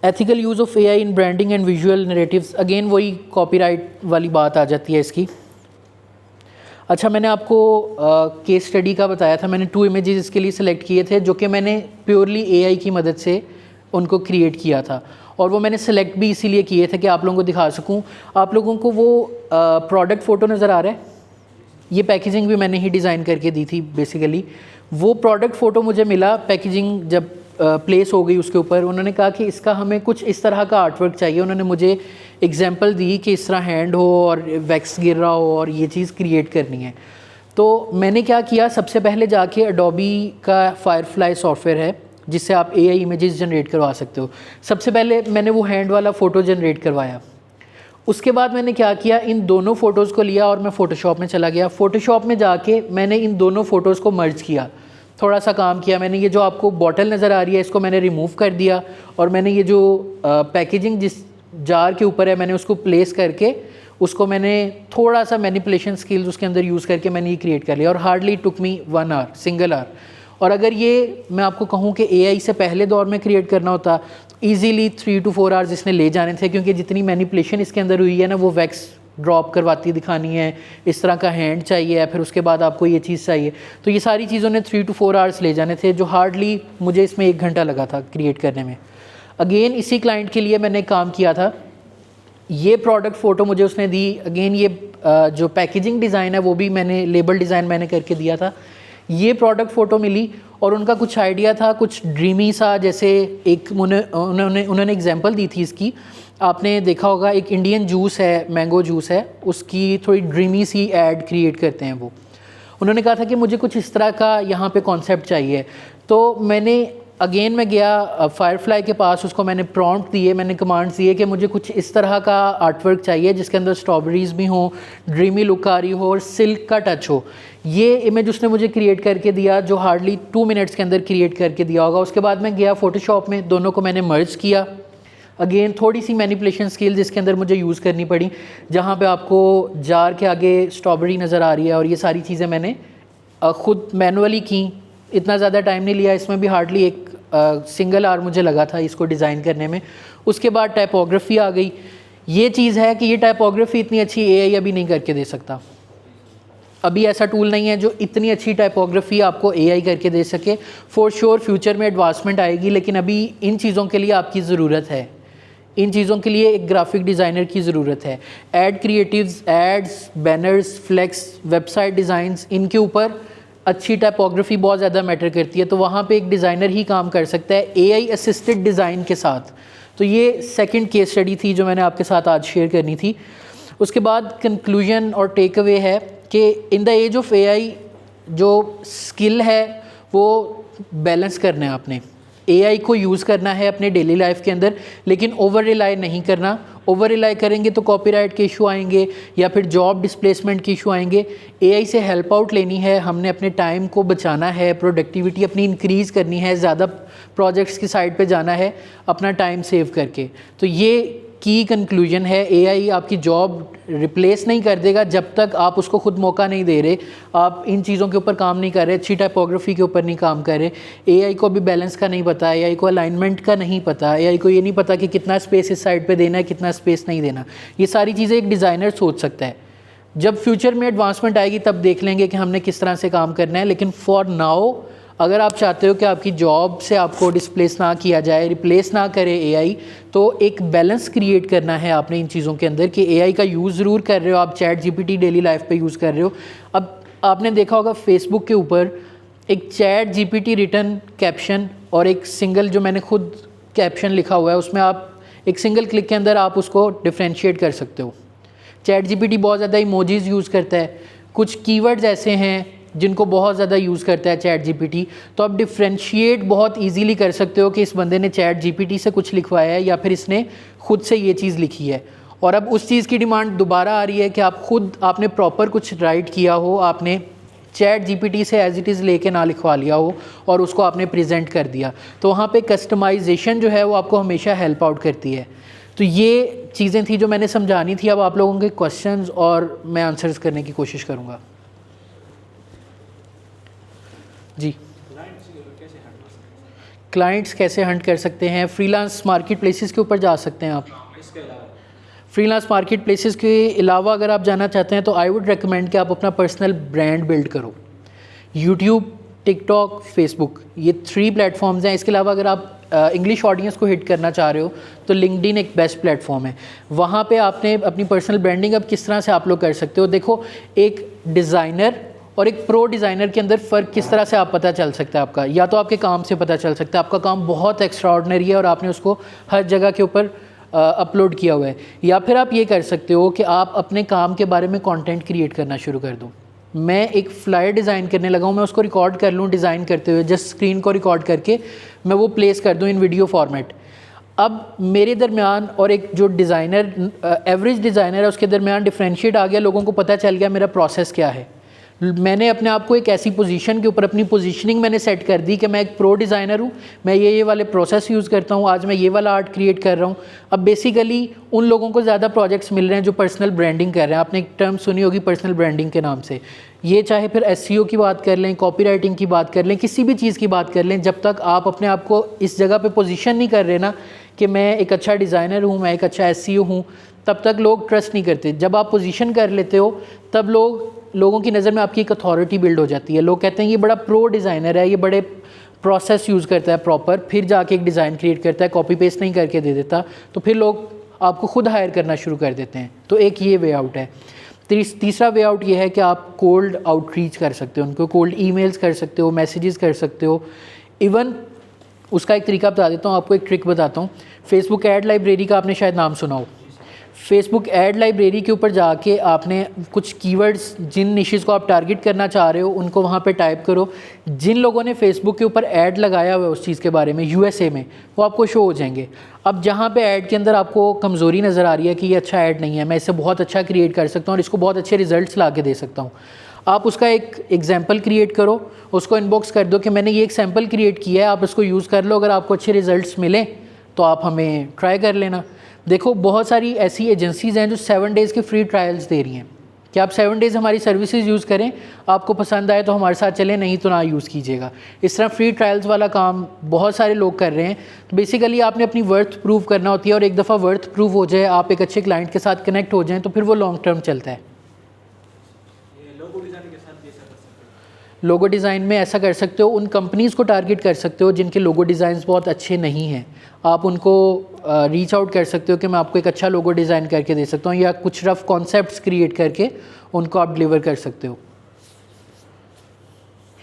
Speaker 1: Ethical use of AI in branding and visual narratives, again वही कॉपीराइट वाली बात आ जाती है इसकी। अच्छा, मैंने आपको केस स्टडी का बताया था, मैंने 2 इमेजेस इसके लिए सिलेक्ट किए थे जो कि मैंने प्योरली एआई की मदद से उनको क्रिएट किया था, और वो मैंने सेलेक्ट भी इसीलिए किए थे कि आप लोगों को दिखा सकूं। आप लोगों को वो प्रोडक्ट फ़ोटो नज़र आ रहा है, ये पैकेजिंग भी मैंने ही डिज़ाइन करके दी थी बेसिकली। वो प्रोडक्ट फ़ोटो मुझे मिला, पैकेजिंग जब प्लेस हो गई उसके ऊपर, उन्होंने कहा कि इसका हमें कुछ इस तरह का आर्टवर्क चाहिए। उन्होंने मुझे एग्जांपल दी कि इस तरह हैंड हो और वैक्स गिर रहा हो और ये चीज़ क्रिएट करनी है। तो मैंने क्या किया, सबसे पहले जाके एडोबी का फायरफ्लाई सॉफ्टवेयर है जिससे आप एआई इमेजेस जनरेट करवा सकते हो। सबसे पहले मैंने वो हैंड वाला फ़ोटो जनरेट करवाया। उसके बाद मैंने क्या किया, इन दोनों फ़ोटोज़ को लिया और मैं फ़ोटोशॉप में चला गया। फ़ोटोशॉप में जाके मैंने इन दोनों फ़ोटोज़ को मर्ज किया, थोड़ा सा काम किया मैंने। ये जो आपको बॉटल नज़र आ रही है इसको मैंने रिमूव कर दिया, और मैंने ये जो पैकेजिंग जिस जार के ऊपर है मैंने उसको प्लेस करके उसको मैंने थोड़ा सा मैनिपुलेशन स्किल्स उसके अंदर यूज़ करके मैंने ये क्रिएट कर लिया, और hardly took me 1 hour, single hour. और अगर ये मैं आपको कहूँ कि एआई से पहले दौर में क्रिएट करना होता ईज़िली 3 to 4 आवर्स इसने ले जाने थे, क्योंकि जितनी मैनिपुलेशन इसके अंदर हुई है ना, वो वैक्स ड्रॉप करवाती दिखानी है, इस तरह का हैंड चाहिए, फिर उसके बाद आपको ये चीज़ चाहिए, तो ये सारी चीज़ों ने 3 to 4 आवर्स ले जाने थे, जो हार्डली मुझे इसमें 1 घंटा लगा था क्रिएट करने में। अगेन इसी क्लाइंट के लिए मैंने काम किया था, ये प्रोडक्ट फ़ोटो मुझे उसने दी। अगेन ये जो पैकेजिंग डिज़ाइन है वो भी मैंने लेबल डिज़ाइन मैंने करके दिया था। ये प्रोडक्ट फ़ोटो मिली और उनका कुछ आइडिया था, कुछ ड्रीमी सा, जैसे एक उन्होंने एग्जांपल दी थी इसकी, आपने देखा होगा एक इंडियन जूस है, मैंगो जूस है, उसकी थोड़ी ड्रीमी सी ऐड क्रिएट करते हैं वो। उन्होंने कहा था कि मुझे कुछ इस तरह का यहाँ पे कॉन्सेप्ट चाहिए, तो मैं गया फायरफ्लाई के पास, उसको मैंने प्रॉम्प्ट दिए, मैंने कमांड्स दिए कि मुझे कुछ इस तरह का आर्टवर्क चाहिए जिसके अंदर स्ट्रॉबेरीज़ भी हों, ड्रीमी लुक आ रही हो और सिल्क का टच हो। ये इमेज उसने मुझे क्रिएट करके दिया, जो हार्डली 2 मिनट्स के अंदर क्रिएट करके दिया होगा। उसके बाद मैं गया फ़ोटोशॉप में, दोनों को मैंने मर्ज किया। अगेन थोड़ी सी मैनिपुलेशन स्किल्स इसके अंदर मुझे यूज़ करनी पड़ी, जहाँ पे आपको जार के आगे स्ट्रॉबेरी नज़र आ रही है, और ये सारी चीज़ें मैंने ख़ुद मैनुअली की। इतना ज़्यादा टाइम नहीं लिया, इसमें भी हार्डली एक सिंगल आवर मुझे लगा था इसको डिज़ाइन करने में। उसके बाद टाइपोग्राफी आ गई। ये चीज़ है कि ये टाइपोग्राफी इतनी अच्छी एआई अभी नहीं करके दे सकता। अभी ऐसा टूल नहीं है जो इतनी अच्छी टाइपोग्राफी आपको एआई करके दे सके। फॉर श्योर फ्यूचर में एडवांसमेंट आएगी, लेकिन अभी इन चीज़ों के लिए आपकी ज़रूरत है, इन चीज़ों के लिए एक ग्राफिक डिज़ाइनर की ज़रूरत है। Ad creatives, ads, banners, flex, website designs, इनके ऊपर अच्छी टाइपोग्राफी बहुत ज़्यादा मैटर करती है, तो वहाँ पे एक डिज़ाइनर ही काम कर सकता है एआई असिस्टेड डिज़ाइन के साथ। तो ये सेकंड केस स्टडी थी जो मैंने आपके साथ आज शेयर करनी थी। उसके बाद कंक्लूजन और टेक अवे है कि in the age of AI जो स्किल है वो बैलेंस करना है आपने। एआई को यूज़ करना है अपने डेली लाइफ के अंदर, लेकिन ओवर रिलाई नहीं करना। ओवर रिलाई करेंगे तो कॉपीराइट के इशू आएंगे या फिर जॉब डिस्प्लेसमेंट के इशू आएंगे। एआई से हेल्प आउट लेनी है, हमने अपने टाइम को बचाना है, प्रोडक्टिविटी अपनी इंक्रीज़ करनी है, ज़्यादा प्रोजेक्ट्स की साइड पे जाना है अपना टाइम सेव करके। तो ये की कंक्लूजन है, एआई आपकी जॉब रिप्लेस नहीं कर देगा जब तक आप उसको खुद मौका नहीं दे रहे, आप इन चीज़ों के ऊपर काम नहीं कर रहे, अच्छी टाइपोग्राफी के ऊपर नहीं काम कर रहे। एआई को अभी बैलेंस का नहीं पता, एआई को अलाइनमेंट का नहीं पता, एआई को ये नहीं पता कि कितना स्पेस इस साइड पे देना है, कितना स्पेस नहीं देना। ये सारी चीज़ें एक डिज़ाइनर सोच सकता है। जब फ्यूचर में एडवांसमेंट आएगी तब देख लेंगे कि हमने किस तरह से काम करना है, लेकिन फॉर नाउ अगर आप चाहते हो कि आपकी जॉब से आपको डिस्प्लेस ना किया जाए, रिप्लेस ना करे एआई, तो एक बैलेंस क्रिएट करना है आपने इन चीज़ों के अंदर कि एआई का यूज़ ज़रूर कर रहे हो, आप चैट जीपीटी डेली लाइफ पे यूज़ कर रहे हो। अब आपने देखा होगा फेसबुक के ऊपर एक चैट जीपीटी रिटर्न कैप्शन और एक सिंगल जो मैंने खुद कैप्शन लिखा हुआ है, उसमें आप एक सिंगल क्लिक के अंदर आप उसको डिफ्रेंशिएट कर सकते हो। चैट जीपीटी बहुत ज़्यादा इमोजीज़ यूज़ करता है, कुछ कीवर्ड्स ऐसे हैं जिनको बहुत ज़्यादा यूज़ करता है चैट जीपीटी, तो आप डिफ्रेंशिएट बहुत इजीली कर सकते हो कि इस बंदे ने चैट जीपीटी से कुछ लिखवाया है या फिर इसने खुद से ये चीज़ लिखी है। और अब उस चीज़ की डिमांड दोबारा आ रही है कि आप खुद आपने प्रॉपर कुछ राइट किया हो, आपने चैट जीपीटी से एज इट इज़ लेके ना लिखवा लिया हो और उसको आपने प्रेजेंट कर दिया, तो वहाँ पे कस्टमाइजेशन जो है वो आपको हमेशा हेल्प आउट करती है। तो ये चीज़ें थी जो मैंने समझानी थी। अब आप लोगों के क्वेश्चंस और मैं आंसर्स करने की कोशिश करूँगा। जी, क्लाइंट्स कैसे हंट कर सकते हैं? फ्रीलांस मार्केट प्लेसेस के ऊपर जा सकते हैं आप।
Speaker 2: इसके अलावा
Speaker 1: फ्रीलांस मार्केट प्लेसेस के अलावा अगर आप जाना चाहते हैं तो आई वुड रिकमेंड कि आप अपना पर्सनल ब्रांड बिल्ड करो। यूट्यूब, टिकटॉक, फेसबुक, ये 3 प्लेटफॉर्म्स हैं। इसके अलावा अगर आप इंग्लिश ऑडियंस को हिट करना चाह रहे हो तो लिंक्डइन एक बेस्ट प्लेटफॉर्म है। वहाँ पे आपने अपनी पर्सनल ब्रांडिंग अब किस तरह से आप लोग कर सकते हो। देखो, एक डिज़ाइनर और एक प्रो डिज़ाइनर के अंदर फ़र्क किस तरह से आप पता चल सकता है आपका, या तो आपके काम से पता चल सकता है, आपका काम बहुत एक्स्ट्राऑर्डिनरी है और आपने उसको हर जगह के ऊपर अपलोड किया हुआ है, या फिर आप ये कर सकते हो कि आप अपने काम के बारे में कंटेंट क्रिएट करना शुरू कर दो। मैं एक फ्लायर डिज़ाइन करने लगा हूँ, मैं उसको रिकॉर्ड कर लूँ डिज़ाइन करते हुए, जस्ट स्क्रीन को रिकॉर्ड करके मैं वो प्लेस कर दूँ इन वीडियो फॉर्मेट। अब मेरे दरमियान और एक जो डिज़ाइनर एवरेज डिज़ाइनर है उसके दरमियान डिफरेंशिएट आ गया, लोगों को पता चल गया मेरा प्रोसेस क्या है। मैंने अपने आप को एक ऐसी पोजीशन के ऊपर अपनी पोजीशनिंग मैंने सेट कर दी कि मैं एक प्रो डिज़ाइनर हूँ, मैं ये वाले प्रोसेस यूज़ करता हूँ, आज मैं ये वाला आर्ट क्रिएट कर रहा हूँ। अब बेसिकली उन लोगों को ज़्यादा प्रोजेक्ट्स मिल रहे हैं जो पर्सनल ब्रांडिंग कर रहे हैं। आपने एक टर्म सुनी होगी पर्सनल ब्रांडिंग के नाम से। ये चाहे फिर एसईओ की बात कर लें, कॉपीराइटिंग की बात कर लें, किसी भी चीज़ की बात कर लें, जब तक आप अपने आप को इस जगह पे पोजीशन नहीं कर रहे ना कि मैं एक अच्छा डिज़ाइनर हूँ, मैं एक अच्छा एसईओ हूँ, तब तक लोग ट्रस्ट नहीं करते। जब आप पोजीशन कर लेते हो तब लोगों की नज़र में आपकी एक अथॉरिटी बिल्ड हो जाती है। लोग कहते हैं ये बड़ा प्रो डिज़ाइनर है, ये बड़े प्रोसेस यूज़ करता है प्रॉपर, फिर जाके एक डिज़ाइन क्रिएट करता है, कॉपी पेस्ट नहीं करके दे देता, तो फिर लोग आपको खुद हायर करना शुरू कर देते हैं। तो एक ये वे आउट है। तीसरा वे आउट ये है कि आप कोल्ड आउटरीच कर सकते हो, उनको कोल्ड ईमेल्स कर सकते हो, मैसेजेस कर सकते हो। इवन उसका एक तरीका बता देता हूँ आपको, एक ट्रिक बताता हूँ। फेसबुक ऐड लाइब्रेरी का आपने शायद नाम सुना हो। फेसबुक ऐड लाइब्रेरी के ऊपर जाके आपने कुछ कीवर्ड्स, जिन निशेज़ को आप टारगेट करना चाह रहे हो उनको वहाँ पे टाइप करो। जिन लोगों ने फेसबुक के ऊपर ऐड लगाया हुआ है उस चीज़ के बारे में यूएसए में, वो आपको शो हो जाएंगे। अब जहाँ पे ऐड के अंदर आपको कमज़ोरी नज़र आ रही है कि ये अच्छा ऐड नहीं है, मैं इसे बहुत अच्छा क्रिएट कर सकता हूँ और इसको बहुत अच्छे रिजल्ट्स ला के दे सकता हूँ, आप उसका एक एग्जाम्पल क्रिएट करो, उसको इनबॉक्स कर दो कि मैंने ये एक सैम्पल क्रिएट किया है, आप इसको यूज़ कर लो, अगर आपको अच्छे रिजल्ट्स मिलें तो आप हमें ट्राई कर लेना। देखो, बहुत सारी ऐसी एजेंसीज़ हैं जो 7 डेज़ के फ्री ट्रायल्स दे रही हैं कि आप 7 डेज़ हमारी सर्विसेज यूज़ करें, आपको पसंद आए तो हमारे साथ चलें, नहीं तो ना यूज़ कीजिएगा। इस तरह फ्री ट्रायल्स वाला काम बहुत सारे लोग कर रहे हैं। तो बेसिकली आपने अपनी वर्थ प्रूव करना होती है, और एक दफ़ा वर्थ प्रूव हो जाए, आप एक अच्छे क्लाइंट के साथ कनेक्ट हो जाएँ, तो फिर वो लॉन्ग टर्म चलता है। लोगो डिज़ाइन में ऐसा कर सकते हो, उन कंपनीज़ को टारगेट कर सकते हो जिनके लोगो डिज़ाइंस बहुत अच्छे नहीं हैं। आप उनको रीच आउट कर सकते हो कि मैं आपको एक अच्छा लोगो डिज़ाइन करके दे सकता हूँ, या कुछ रफ कॉन्सेप्ट्स क्रिएट करके उनको आप डिलीवर कर सकते हो।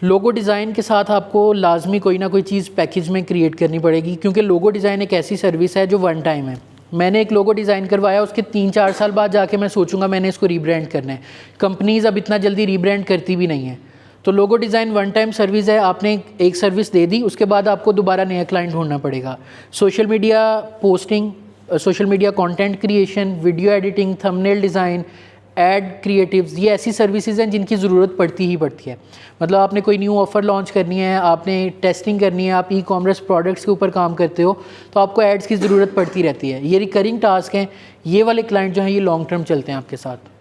Speaker 1: लोगो डिज़ाइन के साथ आपको लाजमी कोई ना कोई चीज़ पैकेज में क्रिएट करनी पड़ेगी, क्योंकि लोगो डिज़ाइन एक ऐसी सर्विस है जो वन टाइम है। मैंने एक लोगो डिज़ाइन करवाया, उसके 3-4 साल बाद जाके मैं सोचूंगा मैंने इसको रीब्रांड करना है। कंपनीज़ अब इतना जल्दी रीब्रांड करती भी नहीं है। तो logo design one time service है, आपने एक सर्विस दे दी, उसके बाद आपको दोबारा नया क्लाइंट ढूंढना पड़ेगा। Social media posting, social media content creation, video editing, thumbnail design, ad creatives, ये ऐसी सर्विसेज हैं जिनकी ज़रूरत पड़ती ही पड़ती है। मतलब आपने कोई न्यू ऑफ़र लॉन्च करनी है, आपने टेस्टिंग करनी है, आप ई कॉमर्स प्रोडक्ट्स के ऊपर काम करते हो, तो आपको एड्स की ज़रूरत पड़ती रहती है। ये रिकरिंग टास्क हैं, ये वाले क्लाइंट जो हैं ये लॉन्ग टर्म चलते हैं आपके साथ।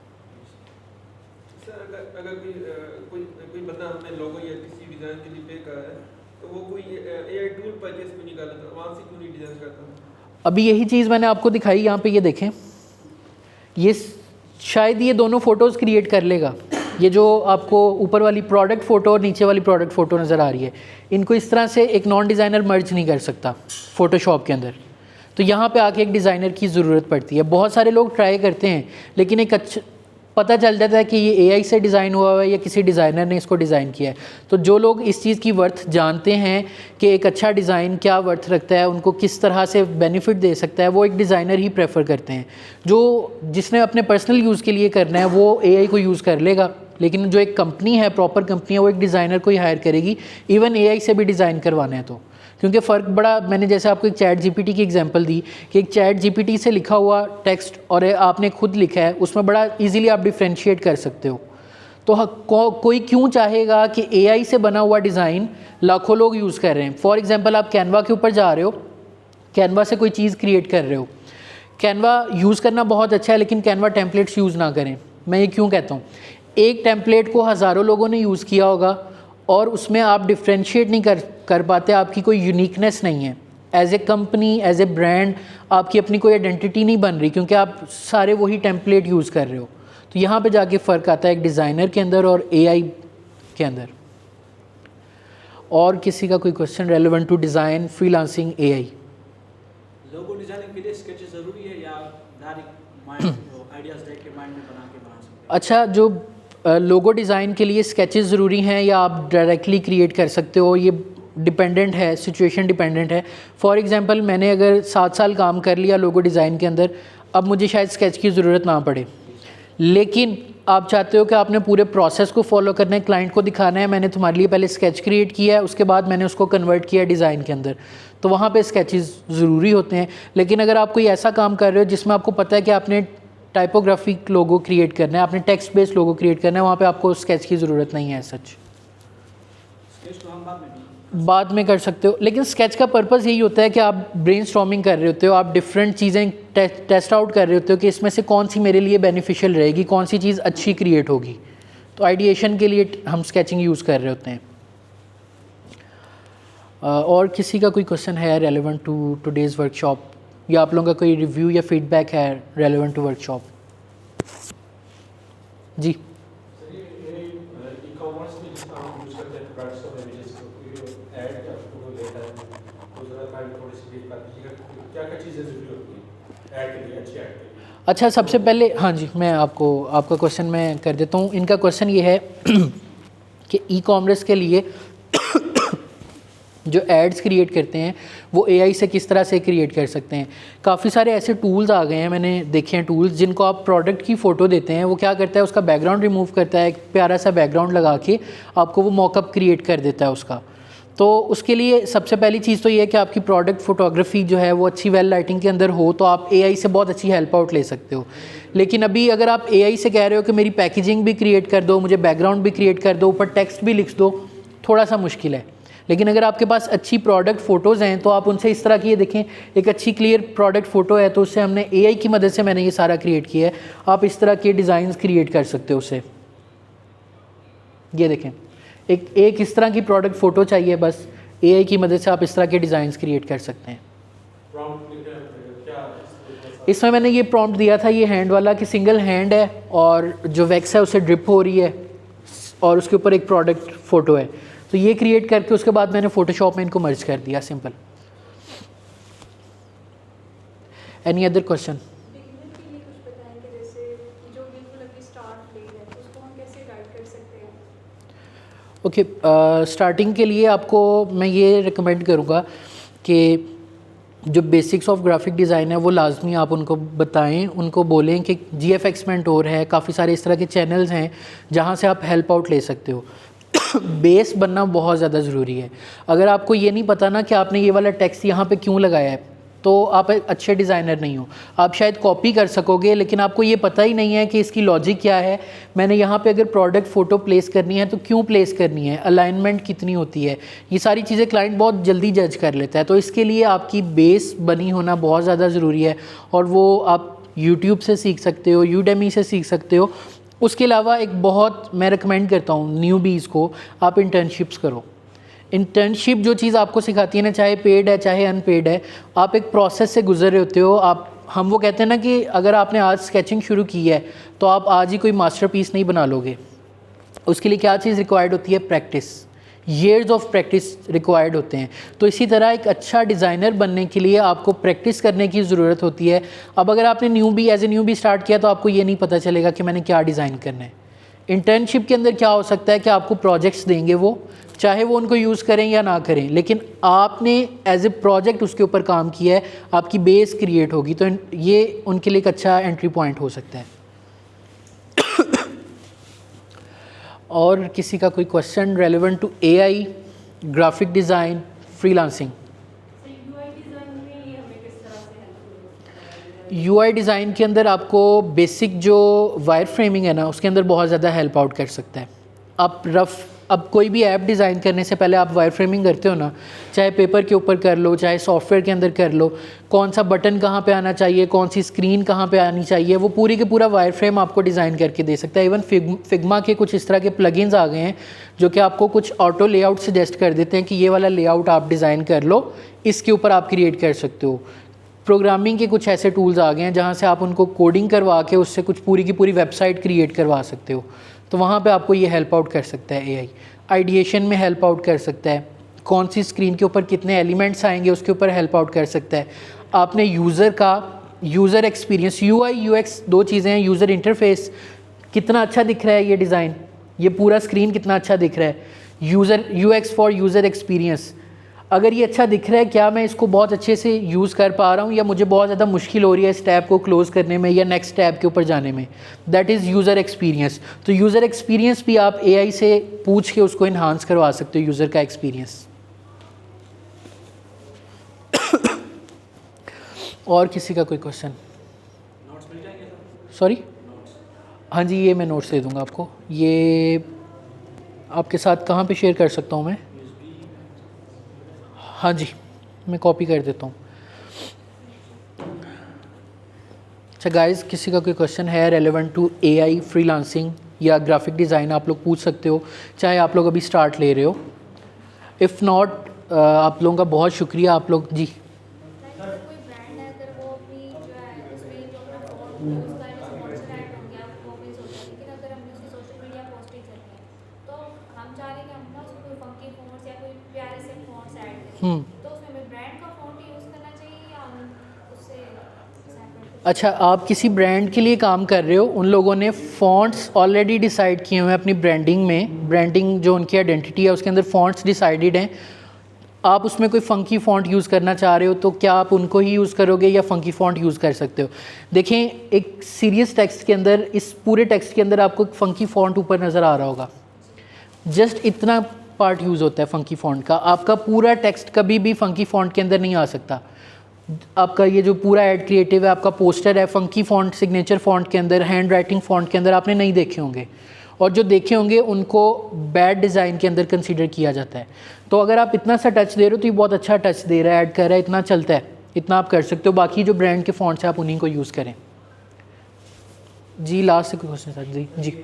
Speaker 1: अभी यही चीज़ मैंने आपको दिखाई, यहाँ पे ये देखें, ये शायद ये दोनों फ़ोटोज़ क्रिएट कर लेगा। ये जो आपको ऊपर वाली प्रोडक्ट फ़ोटो और नीचे वाली प्रोडक्ट फ़ोटो नज़र आ रही है, इनको इस तरह से एक नॉन डिज़ाइनर मर्ज नहीं कर सकता फ़ोटोशॉप के अंदर। तो यहाँ पे आके एक डिज़ाइनर की ज़रूरत पड़ती है। बहुत सारे लोग ट्राई करते हैं, लेकिन एक अच्छा पता चल जाता है कि ये एआई से डिज़ाइन हुआ है या किसी डिज़ाइनर ने इसको डिज़ाइन किया है। तो जो लोग इस चीज़ की वर्थ जानते हैं कि एक अच्छा डिज़ाइन क्या वर्थ रखता है, उनको किस तरह से बेनिफिट दे सकता है, वो एक डिज़ाइनर ही प्रेफर करते हैं। जिसने अपने पर्सनल यूज़ के लिए करना है वो एआई को यूज़ कर लेगा, लेकिन जो एक कंपनी है, प्रॉपर कंपनी है, वो एक डिज़ाइनर को ही हायर करेगी, इवन एआई से भी डिज़ाइन करवाना है तो। क्योंकि फ़र्क बड़ा, मैंने जैसे आपको एक चैट जीपीटी की एग्जांपल दी कि एक चैट जीपीटी से लिखा हुआ टेक्स्ट और आपने खुद लिखा है, उसमें बड़ा इजीली आप डिफ्रेंशिएट कर सकते हो। तो कोई क्यों चाहेगा कि एआई से बना हुआ डिज़ाइन लाखों लोग यूज़ कर रहे हैं। फॉर एग्जांपल आप कैनवा के ऊपर जा रहे हो, कैनवा से कोई चीज़ क्रिएट कर रहे हो, कैनवा यूज़ करना बहुत अच्छा है, लेकिन कैनवा टेम्पलेट्स यूज़ ना करें। मैं ये क्यों कहता हूँ, एक टेम्पलेट को हज़ारों लोगों ने यूज़ किया होगा और उसमें आप डिफ्रेंशिएट नहीं कर पाते, आपकी कोई यूनिकनेस नहीं है। As a company, as a brand आपकी अपनी कोई आइडेंटिटी नहीं बन रही, क्योंकि आप सारे वही टेम्पलेट यूज़ कर रहे हो। तो यहाँ पे जाके फ़र्क आता है एक डिज़ाइनर के अंदर और एआई के अंदर। और किसी का कोई question relevant to design freelancing AI?
Speaker 2: Logo designing के लिए स्केचेस ज़रूरी है या डायरेक्ट माइंड आइडियाज़ देख के माइंड में बना सकते हैं?
Speaker 1: अच्छा, जो लोगो डिज़ाइन के लिए स्केचेस ज़रूरी हैं या आप डायरेक्टली क्रिएट कर सकते हो, ये डिपेंडेंट है, सिचुएशन डिपेंडेंट है। फॉर एग्जांपल मैंने अगर 7 साल काम कर लिया लोगो डिज़ाइन के अंदर, अब मुझे शायद स्केच की ज़रूरत ना पड़े, लेकिन आप चाहते हो कि आपने पूरे प्रोसेस को फॉलो करना है, क्लाइंट को दिखाना है मैंने तुम्हारे लिए पहले स्केच क्रिएट किया है, उसके बाद मैंने उसको कन्वर्ट किया डिज़ाइन के अंदर, तो वहाँ पे स्केचेस ज़रूरी होते हैं। लेकिन अगर आप कोई ऐसा काम कर रहे हो जिसमें आपको पता है कि आपने टाइपोग्राफिक लोगो क्रिएट करना है, आपने टेक्स्ट बेस्ड लोगो क्रिएट करना है, वहाँ पे आपको स्केच की ज़रूरत नहीं है। सच
Speaker 2: स्केच तो हम
Speaker 1: बाद में कर सकते हो, लेकिन स्केच का पर्पज़ यही होता है कि आप ब्रेनस्टॉर्मिंग कर रहे होते हो, आप डिफरेंट चीज़ें टेस्ट आउट कर रहे होते हो कि इसमें से कौन सी मेरे लिए बेनिफिशियल रहेगी, कौन सी चीज़ अच्छी क्रिएट होगी। तो आइडिएशन के लिए हम स्केचिंग यूज़ कर रहे होते हैं। और किसी का कोई क्वेश्चन है रेलेवेंट टू टुडेज़ वर्कशॉप, या आप लोगों का कोई रिव्यू या फीडबैक है रेलेवेंट टू वर्कशॉप? जी अच्छा, सबसे पहले हाँ जी, मैं आपका क्वेश्चन मैं कर देता हूँ। इनका क्वेश्चन ये है कि ई कॉमर्स के लिए जो एड्स क्रिएट करते हैं वो एआई से किस तरह से क्रिएट कर सकते हैं। काफ़ी सारे ऐसे टूल्स आ गए हैं, मैंने देखे हैं टूल्स, जिनको आप प्रोडक्ट की फ़ोटो देते हैं, वो क्या करता है उसका बैकग्राउंड रिमूव करता है, एक प्यारा सा बैकग्राउंड लगा के आपको वो मॉकअप क्रिएट कर देता है उसका। तो उसके लिए सबसे पहली चीज़ तो ये है कि आपकी प्रोडक्ट फ़ोटोग्राफी जो है वो अच्छी वेल लाइटिंग के अंदर हो, तो आप एआई से बहुत अच्छी हेल्प आउट ले सकते हो। लेकिन अभी अगर आप एआई से कह रहे हो कि मेरी पैकेजिंग भी क्रिएट कर दो, मुझे बैकग्राउंड भी क्रिएट कर दो, ऊपर टेक्स्ट भी लिख दो, थोड़ा सा मुश्किल है। लेकिन अगर आपके पास अच्छी प्रोडक्ट फ़ोटोज़ हैं तो आप उनसे इस तरह की, ये देखें एक अच्छी क्लियर प्रोडक्ट फ़ोटो है, तो उससे हमने एआई की मदद से मैंने ये सारा क्रिएट किया है। आप इस तरह के डिज़ाइंस क्रिएट कर सकते हो उससे। ये देखें एक इस तरह की प्रोडक्ट फ़ोटो चाहिए, बस एआई की मदद से आप इस तरह के डिज़ाइंस क्रिएट कर सकते हैं। इसमें मैंने ये प्रॉम्प्ट दिया था, ये हैंड वाला, कि सिंगल हैंड है और जो वैक्स है उससे ड्रिप हो रही है और उसके ऊपर एक प्रोडक्ट फ़ोटो है। तो ये क्रिएट करके उसके बाद मैंने फ़ोटोशॉप में इनको मर्ज कर दिया, simple. Any other question? Okay, starting के लिए आपको मैं ये रिकमेंड करूँगा कि जो बेसिक्स ऑफ ग्राफिक डिज़ाइन है वो लाजमी आप उनको बताएं, उनको बोलें कि GFX मेंटोर है, काफ़ी सारे इस तरह के चैनल्स हैं जहाँ से आप हेल्प आउट ले सकते हो। बेस बनना बहुत ज़्यादा ज़रूरी है। अगर आपको ये नहीं पता ना कि आपने ये वाला टेक्स्ट यहाँ पे क्यों लगाया है, तो आप एक अच्छे डिज़ाइनर नहीं हो। आप शायद कॉपी कर सकोगे, लेकिन आपको ये पता ही नहीं है कि इसकी लॉजिक क्या है। मैंने यहाँ पे अगर प्रोडक्ट फ़ोटो प्लेस करनी है तो क्यों प्लेस करनी है, अलाइनमेंट कितनी होती है, ये सारी चीज़ें क्लाइंट बहुत जल्दी जज कर लेता है। तो इसके लिए आपकी बेस बनी होना बहुत ज़्यादा ज़रूरी है, और वो आप यूट्यूब से सीख सकते हो, यूडेमी से सीख सकते हो। उसके अलावा एक बहुत मैं रिकमेंड करता हूँ न्यूबीज़ को, आप इंटर्नशिप्स करो। इंटर्नशिप जो चीज़ आपको सिखाती है ना, चाहे पेड है चाहे अनपेड है, आप एक प्रोसेस से गुजर रहे होते हो। हम वो कहते हैं ना कि अगर आपने आज स्केचिंग शुरू की है तो आप आज ही कोई मास्टरपीस नहीं बना लोगे। उसके लिए क्या चीज़ रिक्वायर्ड होती है? Practice. Years of practice required होते हैं। तो इसी तरह एक अच्छा डिज़ाइनर बनने के लिए आपको प्रैक्टिस करने की ज़रूरत होती है। अब अगर आपने एज ए न्यूबी स्टार्ट किया तो आपको ये नहीं पता चलेगा कि मैंने क्या डिज़ाइन करना है। इंटर्नशिप के अंदर क्या हो सकता है कि आपको प्रोजेक्ट्स देंगे, वो चाहे वो उनको यूज़ करें या ना करें, लेकिन आपने एज ए प्रोजेक्ट उसके ऊपर काम किया है, आपकी बेस क्रिएट होगी। तो ये उनके लिए एक अच्छा एंट्री पॉइंट हो सकता है। और किसी का कोई question relevant to AI, graphic design, freelancing? UI design के अंदर आपको बेसिक जो वायर फ्रेमिंग है ना, उसके अंदर बहुत ज़्यादा हेल्प आउट कर सकता है। अब कोई भी ऐप डिज़ाइन करने से पहले आप वायर फ्रेमिंग करते हो ना, चाहे पेपर के ऊपर कर लो, चाहे सॉफ्टवेयर के अंदर कर लो, कौन सा बटन कहाँ पे आना चाहिए, कौन सी स्क्रीन कहाँ पे आनी चाहिए, वो पूरी के पूरा वायर फ्रेम आपको डिज़ाइन करके दे सकता है। इवन फिग्मा के कुछ इस तरह के प्लगइन्स आ गए हैं जो कि आपको कुछ ऑटो लेआउट सजेस्ट कर देते हैं कि ये वाला लेआउट आप डिज़ाइन कर लो, इसके ऊपर आप क्रिएट कर सकते हो। प्रोग्रामिंग के कुछ ऐसे टूल्स आ गए हैं जहाँ से आप उनको कोडिंग करवा के उससे कुछ पूरी की पूरी वेबसाइट क्रिएट करवा सकते हो। तो वहाँ पे आपको ये हेल्प आउट कर सकता है एआई। आइडिएशन में हेल्प आउट कर सकता है, कौन सी स्क्रीन के ऊपर कितने एलिमेंट्स आएंगे उसके ऊपर हेल्प आउट कर सकता है। आपने यूज़र एक्सपीरियंस, यूआई यूएक्स दो चीज़ें हैं। यूज़र इंटरफेस कितना अच्छा दिख रहा है, ये डिज़ाइन, ये पूरा स्क्रीन कितना अच्छा दिख रहा है। यूएक्स फॉर यूज़र एक्सपीरियंस, अगर ये अच्छा दिख रहा है, क्या मैं इसको बहुत अच्छे से यूज़ कर पा रहा हूँ या मुझे बहुत ज़्यादा मुश्किल हो रही है इस टैब को क्लोज़ करने में या नेक्स्ट टैब के ऊपर जाने में। That is user experience. तो यूज़र एक्सपीरियंस भी आप एआई से पूछ के उसको इन्हांस करवा सकते हो, यूज़र का एक्सपीरियंस। और किसी का कोई क्वेश्चन?
Speaker 2: नोट्स मिल जाएंगे सर?
Speaker 1: सॉरी? हाँ जी, ये मैं नोट्स दे दूँगा आपको। ये आपके साथ कहाँ पे शेयर कर सकता हूँ मैं? हाँ जी, मैं कॉपी कर देता हूँ। अच्छा गाइस, किसी का कोई क्वेश्चन है रेलेवेंट टू एआई, फ्रीलांसिंग या ग्राफिक डिज़ाइन, आप लोग पूछ सकते हो, चाहे आप लोग अभी स्टार्ट ले रहे हो। इफ़ नॉट, आप लोगों का बहुत शुक्रिया। आप लोग जी, अच्छा, आप किसी ब्रांड के लिए काम कर रहे हो, उन लोगों ने फ़ॉन्ट्स ऑलरेडी डिसाइड किए हुए हैं अपनी ब्रांडिंग में। ब्रांडिंग जो उनकी आइडेंटिटी है उसके अंदर फ़ॉन्ट्स डिसाइडेड हैं। आप उसमें कोई फ़ंकी फ़ॉन्ट यूज़ करना चाह रहे हो तो क्या आप उनको ही यूज़ करोगे या फ़ंकी फ़ॉन्ट यूज़ कर सकते हो? देखें, एक सीरियस टेक्स्ट के अंदर, इस पूरे टेक्स्ट के अंदर आपको एक फ़ंकी फ़ॉन्ट ऊपर नज़र आ रहा होगा। जस्ट इतना पार्ट यूज़ होता है फ़ंकी फ़ॉन्ट का। आपका पूरा टेक्स्ट कभी भी फ़ंकी फ़ॉन्ट के अंदर नहीं आ सकता। आपका ये जो पूरा एड क्रिएटिव है, आपका पोस्टर है, फ़ंकी फ़ॉन्ट, सिग्नेचर फ़ॉन्ट के अंदर, हैंड राइटिंग फ़ॉन्ट के अंदर आपने नहीं देखे होंगे, और जो देखे होंगे उनको बैड डिज़ाइन के अंदर कंसीडर किया जाता है। तो अगर आप इतना सा टच दे रहे हो तो ये बहुत अच्छा टच दे रहा है, ऐड कर रहा है, इतना चलता है, इतना आप कर सकते हो। बाकी जो ब्रांड के फ़ॉन्ट्स हैं आप उन्हीं को यूज़ करें। जी, लास्ट से कोई क्वेश्चन सर? जी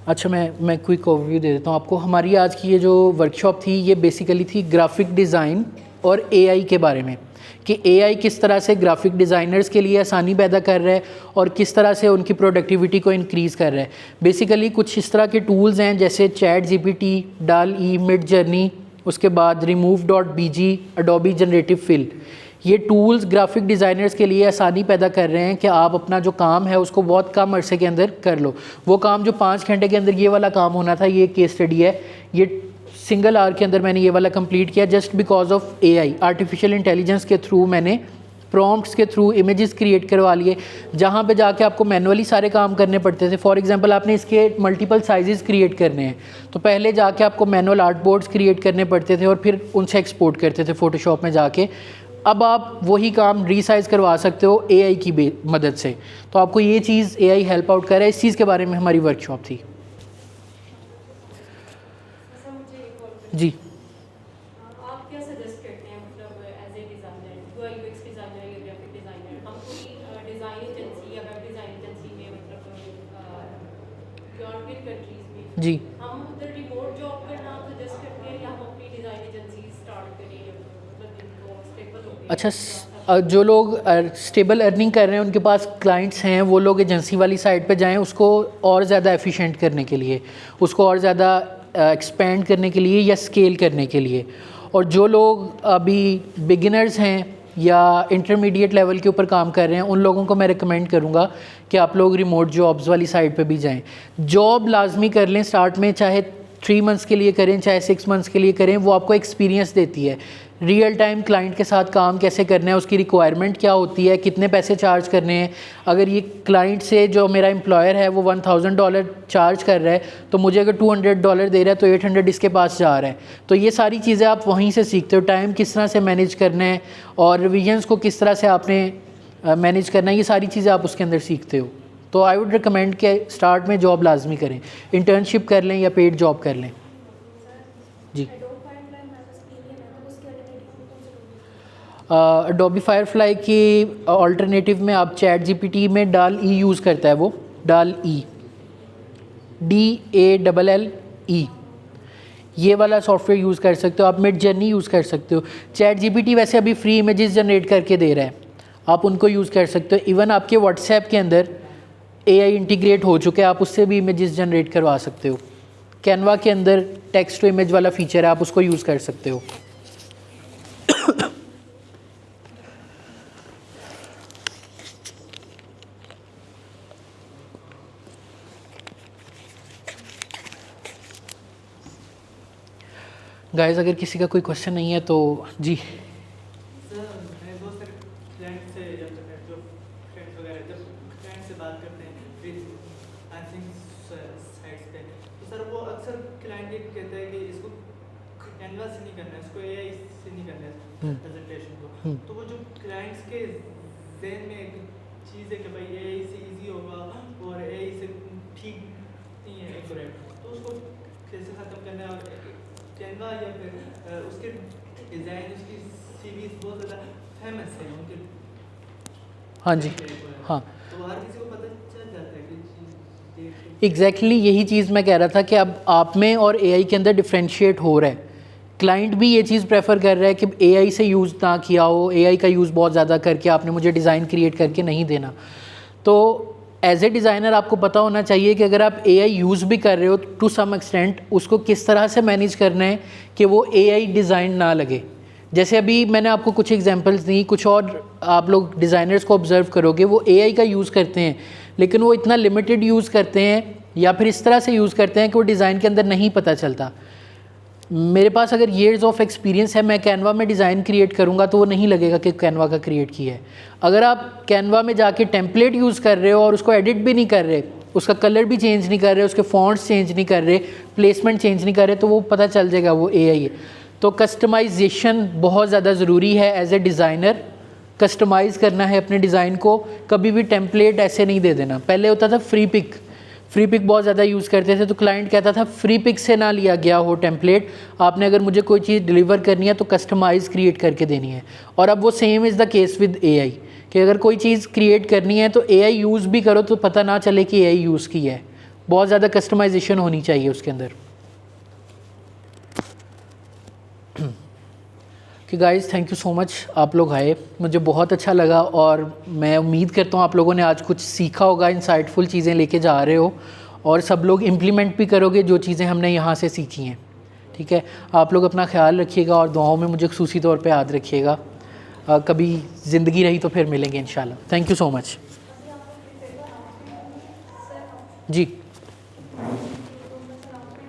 Speaker 1: अच्छा, मैं क्विक ओवरव्यू दे देता हूँ आपको। हमारी आज की ये जो वर्कशॉप थी, ये बेसिकली थी ग्राफिक डिज़ाइन और एआई के बारे में, कि एआई किस तरह से ग्राफिक डिज़ाइनर्स के लिए आसानी पैदा कर रहा है और किस तरह से उनकी प्रोडक्टिविटी को इंक्रीज़ कर रहा है। बेसिकली कुछ इस तरह के टूल्स हैं जैसे चैट जीपीटी, डाल-ई, मिड जर्नी, उसके बाद remove.bg, एडोबी जनरेटिव फिल। ये टूल्स ग्राफिक डिज़ाइनर्स के लिए आसानी पैदा कर रहे हैं कि आप अपना जो काम है उसको बहुत कम अरसे के अंदर कर लो। वो काम जो 5 घंटे के अंदर ये वाला काम होना था, ये केस स्टडी है, ये सिंगल आवर के अंदर मैंने ये वाला कंप्लीट किया, just because of AI, artificial intelligence के थ्रू मैंने प्रॉम्प्ट्स के थ्रू इमेजेस क्रिएट करवा लिए, जहाँ पे जाके आपको मैनुअली सारे काम करने पड़ते थे। फॉर एग्जांपल, आपने इसके मल्टीपल साइजेस क्रिएट करने हैं तो पहले जाके आपको मैनुअल आर्ट बोर्ड्स क्रिएट करने पड़ते थे और फिर उनसे एक्सपोर्ट करते थे फ़ोटोशॉप में जाके। अब आप वही काम रीसाइज करवा सकते हो एआई की मदद से। तो आपको ये चीज़ एआई हेल्प आउट कर रहा है, इस चीज़ के बारे में हमारी वर्कशॉप थी। जी,
Speaker 3: आप क्या सजेस्ट करते हैं, मतलब as a designer, UI UX designer या ग्राफिक डिज़ाइनर, हम कोई डिज़ाइन एजेंसी या वेब डिज़ाइन एजेंसी में, मतलब यूरोपियन कंट्रीज़ में
Speaker 1: जी,
Speaker 3: हम उधर रिमोट जॉब करना सजेस्ट करते हैं या हम अपनी डिज़ाइन एजेंसी स्टार्ट करें, मतलब इनको स्टेबल हो गए?
Speaker 1: अच्छा, जो लोग स्टेबल अर्निंग कर रहे हैं, उनके पास क्लाइंट्स हैं, वो लोग एजेंसी वाली साइड पे जाएं उसको और ज़्यादा एफिशिएंट करने के लिए, उसको और ज़्यादा एक्सपेंड करने के लिए या स्केल करने के लिए। और जो लोग अभी बिगिनर्स हैं या इंटरमीडिएट लेवल के ऊपर काम कर रहे हैं, उन लोगों को मैं रिकमेंड करूँगा कि आप लोग रिमोट जॉब्स वाली साइड पे भी जाएं। जॉब लाजमी कर लें स्टार्ट में, चाहे 3 मंथ्स के लिए करें चाहे 6 मंथ्स के लिए करें, वो आपको एक्सपीरियंस देती है। रियल टाइम क्लाइंट के साथ काम कैसे करना है, उसकी रिक्वायरमेंट क्या होती है, कितने पैसे चार्ज करने हैं। अगर ये क्लाइंट से जो मेरा एम्प्लॉयर है वो $1000 चार्ज कर रहा है, तो मुझे अगर $200 दे रहा है तो 800 इसके पास जा रहा है। तो ये सारी चीज़ें आप वहीं से सीखते हो, टाइम किस तरह से मैनेज करना है और रिविजन्स को किस तरह से आपने मैनेज करना है, ये सारी चीज़ें आप उसके अंदर सीखते हो। तो आई वुड रिकमेंड कि स्टार्ट में जॉब लाजमी करें, इंटर्नशिप कर लें या पेड जॉब कर लें। जी, अडोबी फायरफ्लाई की अल्टरनेटिव में आप चैट जीपीटी में डाल ई यूज़ करता है, वो डाल ई DALLE ये वाला सॉफ्टवेयर यूज़ कर सकते हो। आप मिड जर्नी यूज़ कर सकते हो। चैट जीपीटी वैसे अभी फ्री इमेजेस जनरेट करके दे रहा है, आप उनको यूज़ कर सकते हो। इवन आपके व्हाट्सएप के अंदर AI इंटीग्रेट हो चुके हैं, आप उससे भी इमेजेस जनरेट करवा सकते हो। कैनवा के अंदर टेक्स्ट टू इमेज वाला फीचर है, आप उसको यूज़ कर सकते हो। गाइस अगर किसी का कोई क्वेश्चन नहीं है तो जी।
Speaker 4: सर मेरे बहुत सारे क्लाइंट से या जो फ्रेंड्स वगैरह जब क्लाइंट से बात करते हैं फ्रीलांसिंग साइट्स पे, तो सर वो अक्सर क्लाइंट ये कहते हैं कि इसको कैनवा से नहीं करना है, इसको AI से नहीं करना है प्रेजेंटेशन को। तो वो जो क्लाइंट्स के ज़हन में एक चीज़ है कि भाई AI से इजी होगा और AI से ठीक नहीं है एक्यूरेट, तो उसको कैसे ख़त्म करना है। और कैनवा या फिर उसके डिज़ाइन, उसकी सीरीज बहुत ज़्यादा फेमस है उनके।
Speaker 1: हाँ जी, हाँ,
Speaker 4: तो हर किसी को पता चल जाता है कि
Speaker 1: एग्जैक्टली यही चीज़ मैं कह रहा था कि अब आप में और AI के अंदर डिफ्रेंशिएट हो रहा है। क्लाइंट भी ये चीज़ प्रेफर कर रहा है कि AI से यूज़ ना किया हो, AI का यूज़ बहुत ज़्यादा करके आपने मुझे डिज़ाइन क्रिएट करके नहीं देना। तो एज ए डिज़ाइनर आपको पता होना चाहिए कि अगर आप AI यूज़ भी कर रहे हो टू सम एक्सटेंट, उसको किस तरह से मैनेज करना है कि वो AI डिज़ाइन ना लगे। जैसे अभी मैंने आपको कुछ एग्जांपल्स दी, कुछ और आप लोग डिज़ाइनर्स को ऑब्ज़र्व करोगे वो AI का यूज़ करते हैं, लेकिन वो इतना लिमिटेड यूज़ करते हैं या फिर इस तरह से यूज़ करते हैं कि वो डिज़ाइन के अंदर नहीं पता चलता। मेरे पास अगर ईयर्स ऑफ एक्सपीरियंस है, मैं कैनवा में डिज़ाइन क्रिएट करूँगा तो वो नहीं लगेगा कि कैनवा का क्रिएट किया है। अगर आप कैनवा में जाके टेम्पलेट यूज़ कर रहे हो और उसको एडिट भी नहीं कर रहे, उसका कलर भी चेंज नहीं कर रहे, उसके फॉन्ट्स चेंज नहीं कर रहे, प्लेसमेंट चेंज नहीं कर रहे, तो वो पता चल जाएगा वो AI है। तो कस्टमाइजेशन बहुत ज़्यादा ज़रूरी है। एज ए डिज़ाइनर कस्टमाइज़ करना है अपने डिज़ाइन को, कभी भी टेम्पलेट ऐसे नहीं दे देना। पहले होता था फ्री पिक बहुत ज़्यादा यूज़ करते थे, तो क्लाइंट कहता था फ्री पिक से ना लिया गया हो टेम्पलेट, आपने अगर मुझे कोई चीज़ डिलीवर करनी है तो कस्टमाइज़ क्रिएट करके देनी है। और अब वो same is the case with AI कि अगर कोई चीज़ क्रिएट करनी है तो AI यूज़ भी करो तो पता ना चले कि AI यूज़ की है। बहुत ज़्यादा कस्टमाइजेशन होनी चाहिए उसके अंदर। कि guys thank you so much, आप लोग आए, मुझे बहुत अच्छा लगा और मैं उम्मीद करता हूँ आप लोगों ने आज कुछ सीखा होगा, इंसाइटफुल चीज़ें लेके जा रहे हो और सब लोग इम्प्लीमेंट भी करोगे जो चीज़ें हमने यहाँ से सीखी हैं। ठीक है, आप लोग अपना ख्याल रखिएगा और दुआओं में मुझे खुसूसी तौर पे याद रखिएगा। कभी ज़िंदगी रही तो फिर मिलेंगे इंशाल्लाह। Thank you so much ji.